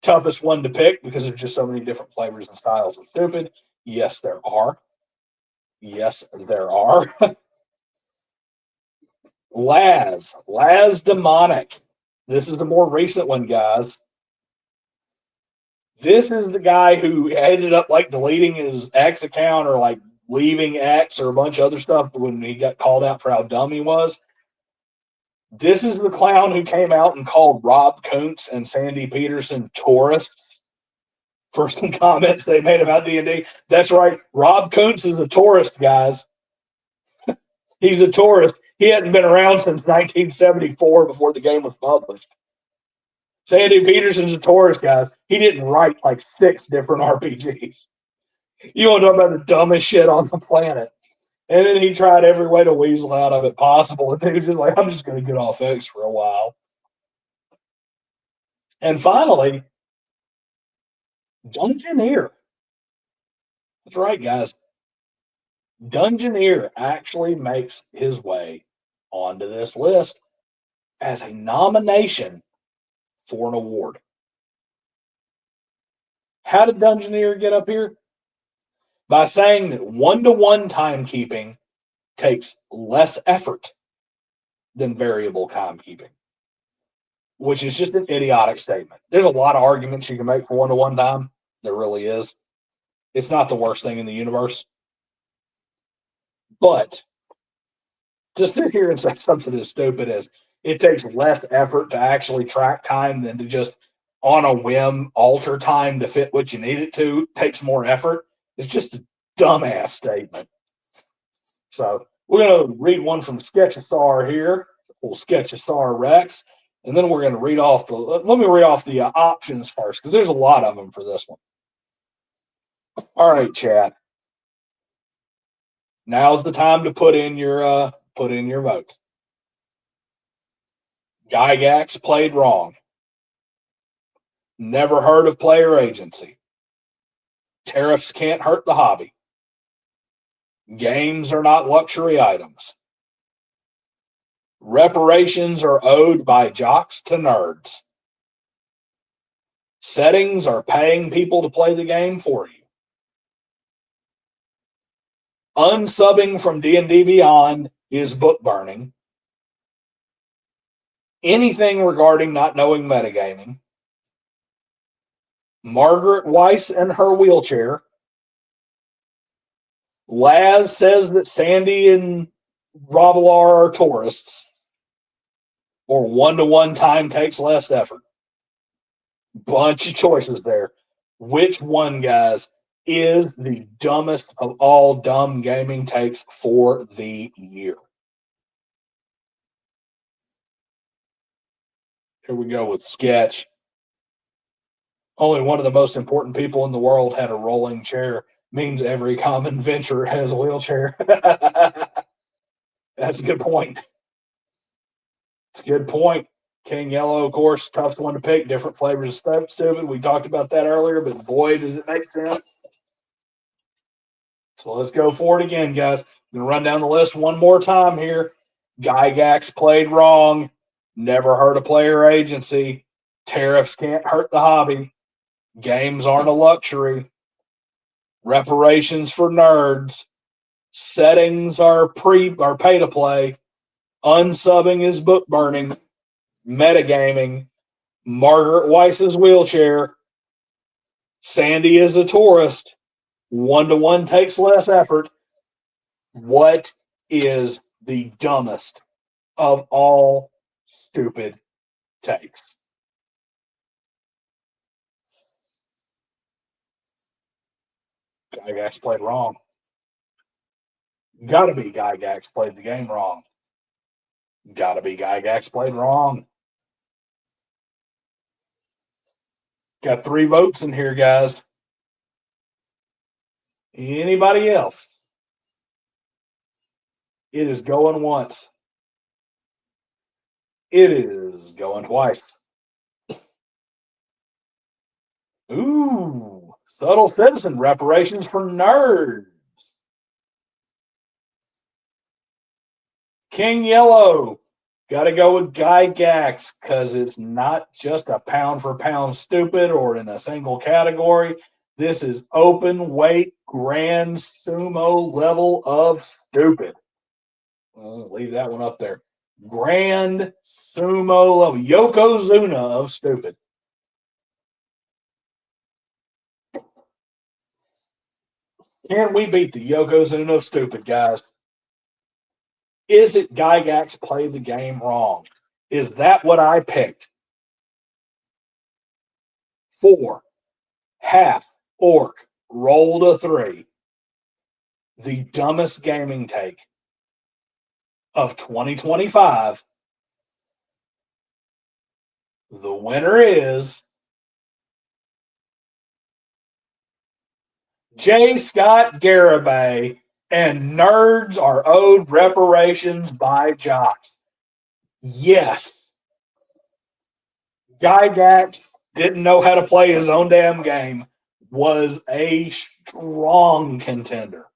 Toughest one to pick because there's just so many different flavors and styles of stupid. Yes, there are. Yes, there are. Laz Demonic. This is the more recent one, guys. This is the guy who ended up like deleting his X account or like leaving X or a bunch of other stuff when he got called out for how dumb he was. This is the clown who came out and called Rob Kuntz and Sandy Peterson tourists for some comments they made about D&D. That's right. Rob Kuntz is a tourist, guys. He's a tourist. He hadn't been around since 1974 before the game was published. Sandy Peterson's a tourist, guys. He didn't write like 6 different RPGs. You want to talk about the dumbest shit on the planet. And then he tried every way to weasel out of it possible. And he was just like, I'm just going to get off X for a while. And finally, Dungeoneer. That's right, guys. Dungeoneer actually makes his way onto this list as a nomination for an award. How did Dungeoneer get up here? By saying that one-to-one timekeeping takes less effort than variable timekeeping, which is just an idiotic statement. There's a lot of arguments you can make for one-to-one time. There really is. It's not the worst thing in the universe. But to sit here and say something as stupid as it takes less effort to actually track time than to just on a whim alter time to fit what you need it to takes more effort. It's just a dumbass statement. So we're going to read one from Sketchosaur here, old Sketchosaur Rex, and then we're going to read off the. Let me read off the options first because there's a lot of them for this one. All right, chat. Now's the time to put in your vote. Gygax played wrong. Never heard of player agency. Tariffs can't hurt the hobby. Games are not luxury items. Reparations are owed by jocks to nerds. Settings are paying people to play the game for you. Unsubbing from D&D Beyond is book burning. Anything regarding not knowing metagaming. Margaret Weiss and her wheelchair. Laz says that Sandy and Robilar are tourists. Or one-to-one time takes less effort. Bunch of choices there. Which one, guys, is the dumbest of all dumb gaming takes for the year? Here we go with Sketch. Only one of the most important people in the world had a rolling chair. Means every common venture has a wheelchair. That's a good point. It's a good point. King Yellow, of course, tough one to pick. Different flavors of stupid. We talked about that earlier, but boy, does it make sense. So let's go for it again, guys. I'm going to run down the list one more time here. Gygax played wrong. Never heard of player agency. Tariffs can't hurt the hobby. Games aren't a luxury. Reparations for nerds. Settings are pay to play. Unsubbing is book burning. Metagaming. Margaret Weiss's wheelchair. Sandy is a tourist. One-to-one takes less effort. What is the dumbest of all stupid takes? Gygax played wrong. Gotta be Gygax played the game wrong. Gotta be Gygax played wrong. Got 3 votes in here, guys. Anybody else? It is going once. It is going twice. Ooh, subtle citizen, reparations for nerds. King Yellow, got to go with Gygax because it's not just a pound for pound stupid or in a single category. This is open weight, grand sumo level of stupid. I'll leave that one up there. Grand sumo level. Yokozuna of stupid. Can we beat the Yokozuna of stupid, guys? Is it Gygax played the game wrong? Is that what I picked? 4. Half orc rolled a 3. The dumbest gaming take of 2025. The winner is J. Scott Garibay, and nerds are owed reparations by jocks. Yes. Gygax didn't know how to play his own damn game, was a strong contender.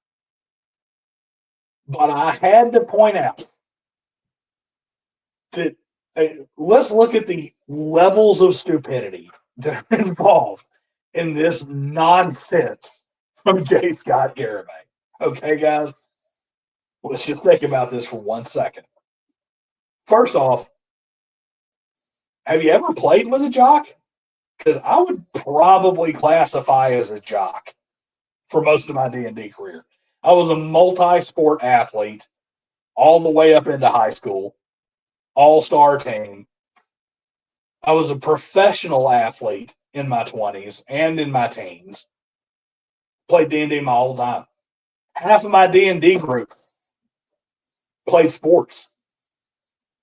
But I had to point out that let's look at the levels of stupidity that are involved in this nonsense from J. Scott Garibay. Okay, guys? Let's just think about this for 1 second. First off, have you ever played with a jock? Because I would probably classify as a jock for most of my D&D career. I was a multi-sport athlete all the way up into high school, all-star team. I was a professional athlete in my 20s and in my teens. Played D&D my whole time. Half of my D&D group played sports.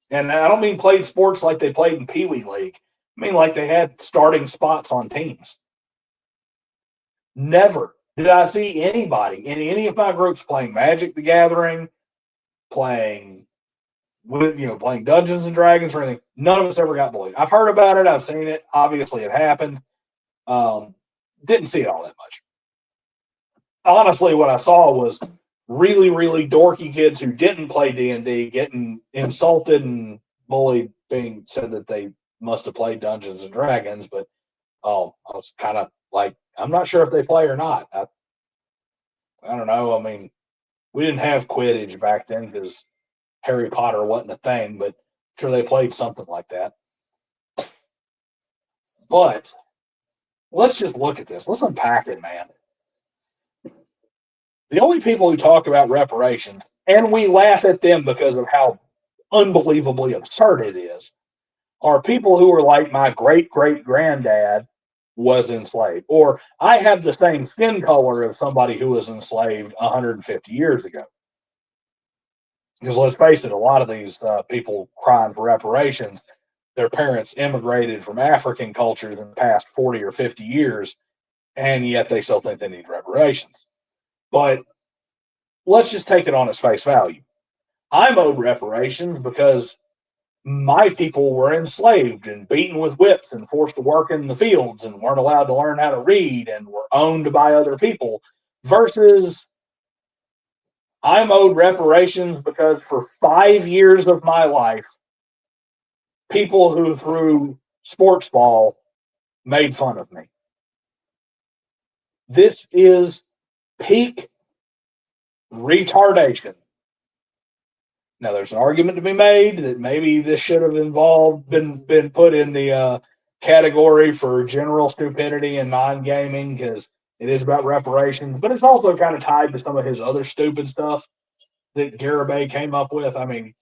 And I don't mean played sports like they played in Pee Wee League. I mean like they had starting spots on teams. Never did I see anybody in any of my groups playing Magic the Gathering, playing Dungeons and Dragons or anything. None of us ever got bullied. I've heard about it. I've seen it. Obviously, it happened. Didn't see it all that much. Honestly, what I saw was really, really dorky kids who didn't play D&D getting insulted and bullied, being said that they must have played Dungeons and Dragons. But I was kind of like, I'm not sure if they play or not. I don't know. I mean, we didn't have Quidditch back then because Harry Potter wasn't a thing, but I'm sure they played something like that. But let's just look at this. Let's unpack it, man. The only people who talk about reparations, and we laugh at them because of how unbelievably absurd it is, are people who are like, my great-great-granddad was enslaved, or I have the same skin color of somebody who was enslaved 150 years ago. Because let's face it, a lot of these people crying for reparations, their parents immigrated from African cultures in the past 40 or 50 years, and yet they still think they need reparations. But let's just take it on its face value. I'm owed reparations because my people were enslaved and beaten with whips and forced to work in the fields and weren't allowed to learn how to read and were owned by other people, versus I'm owed reparations because for 5 years of my life, people who threw sports ball made fun of me. This is peak retardation. Now, there's an argument to be made that maybe this should have been put in the category for general stupidity and non-gaming, because it is about reparations, but it's also kind of tied to some of his other stupid stuff that Garibay came up with. I mean,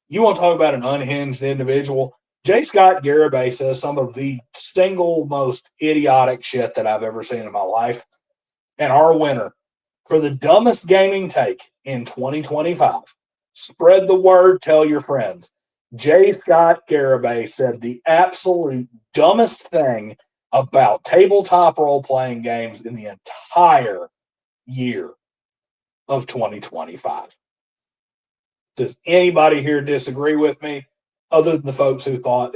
you want to talk about an unhinged individual? J. Scott Garibay says some of the single most idiotic shit that I've ever seen in my life. And our winner for the dumbest gaming take in 2025, spread the word, tell your friends. J. Scott Garibay said the absolute dumbest thing about tabletop role-playing games in the entire year of 2025. Does anybody here disagree with me, other than the folks who thought,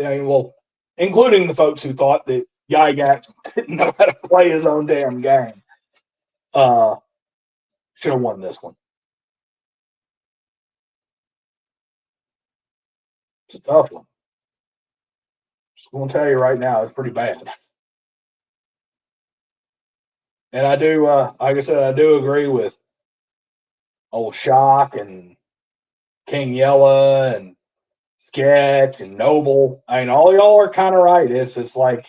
including the folks who thought that Gygax didn't know how to play his own damn game? Should have won this one. It's a tough one. Just going to tell you right now, it's pretty bad. And I do, like I said, I do agree with old Shock and King Yella and Sketch and Noble. I mean, all y'all are kind of right. It's like,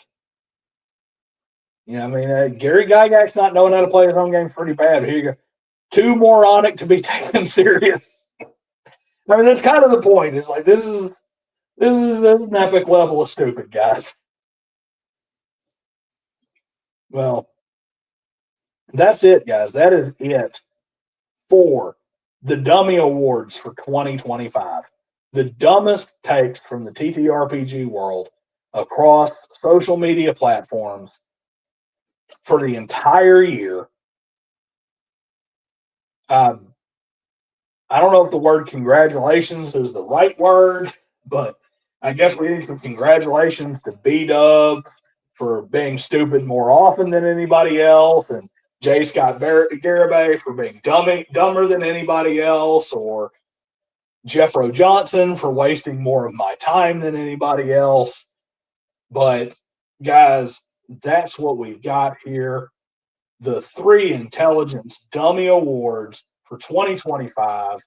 Gary Gygax not knowing how to play his own game is pretty bad. But here you go. Too moronic to be taken serious. I mean, that's kind of the point. It's like, this is an epic level of stupid, guys. Well, that's it, guys. That is it for the Dummy Awards for 2025. The dumbest takes from the TTRPG world across social media platforms for the entire year. I don't know if the word congratulations is the right word, but I guess we need some congratulations to B-Dub for being stupid more often than anybody else, and J. Scott Garibay for being dumber than anybody else, or Jeffro Johnson for wasting more of my time than anybody else. But guys, that's what we've got here. The 3 Intelligence Dummy Awards for 2025.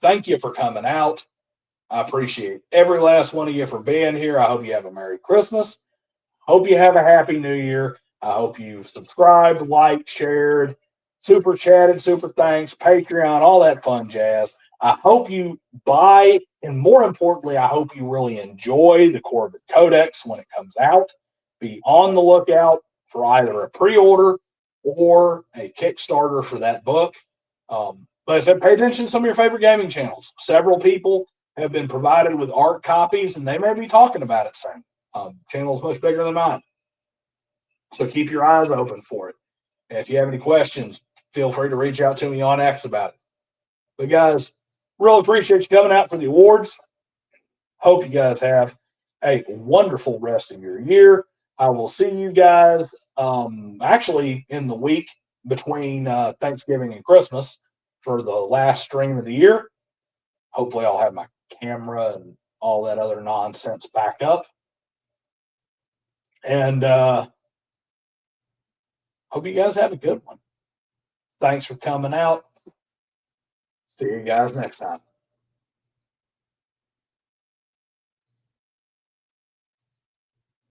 Thank you for coming out. I appreciate every last one of you for being here. I hope you have a Merry Christmas. Hope you have a Happy New Year. I hope you subscribed, liked, shared, super chatted, super thanks, Patreon, all that fun jazz. I hope you buy, and more importantly, I hope you really enjoy the Corbett Codex when it comes out. Be on the lookout for either a pre-order or a Kickstarter for that book. But I said, pay attention to some of your favorite gaming channels. Several people have been provided with art copies, and they may be talking about it soon. Channel is much bigger than mine. So keep your eyes open for it. And if you have any questions, feel free to reach out to me on X about it. But guys, really appreciate you coming out for the awards. Hope you guys have a wonderful rest of your year. I will see you guys actually in the week between Thanksgiving and Christmas for the last stream of the year. Hopefully I'll have my camera and all that other nonsense back up. And hope you guys have a good one. Thanks for coming out. See you guys next time.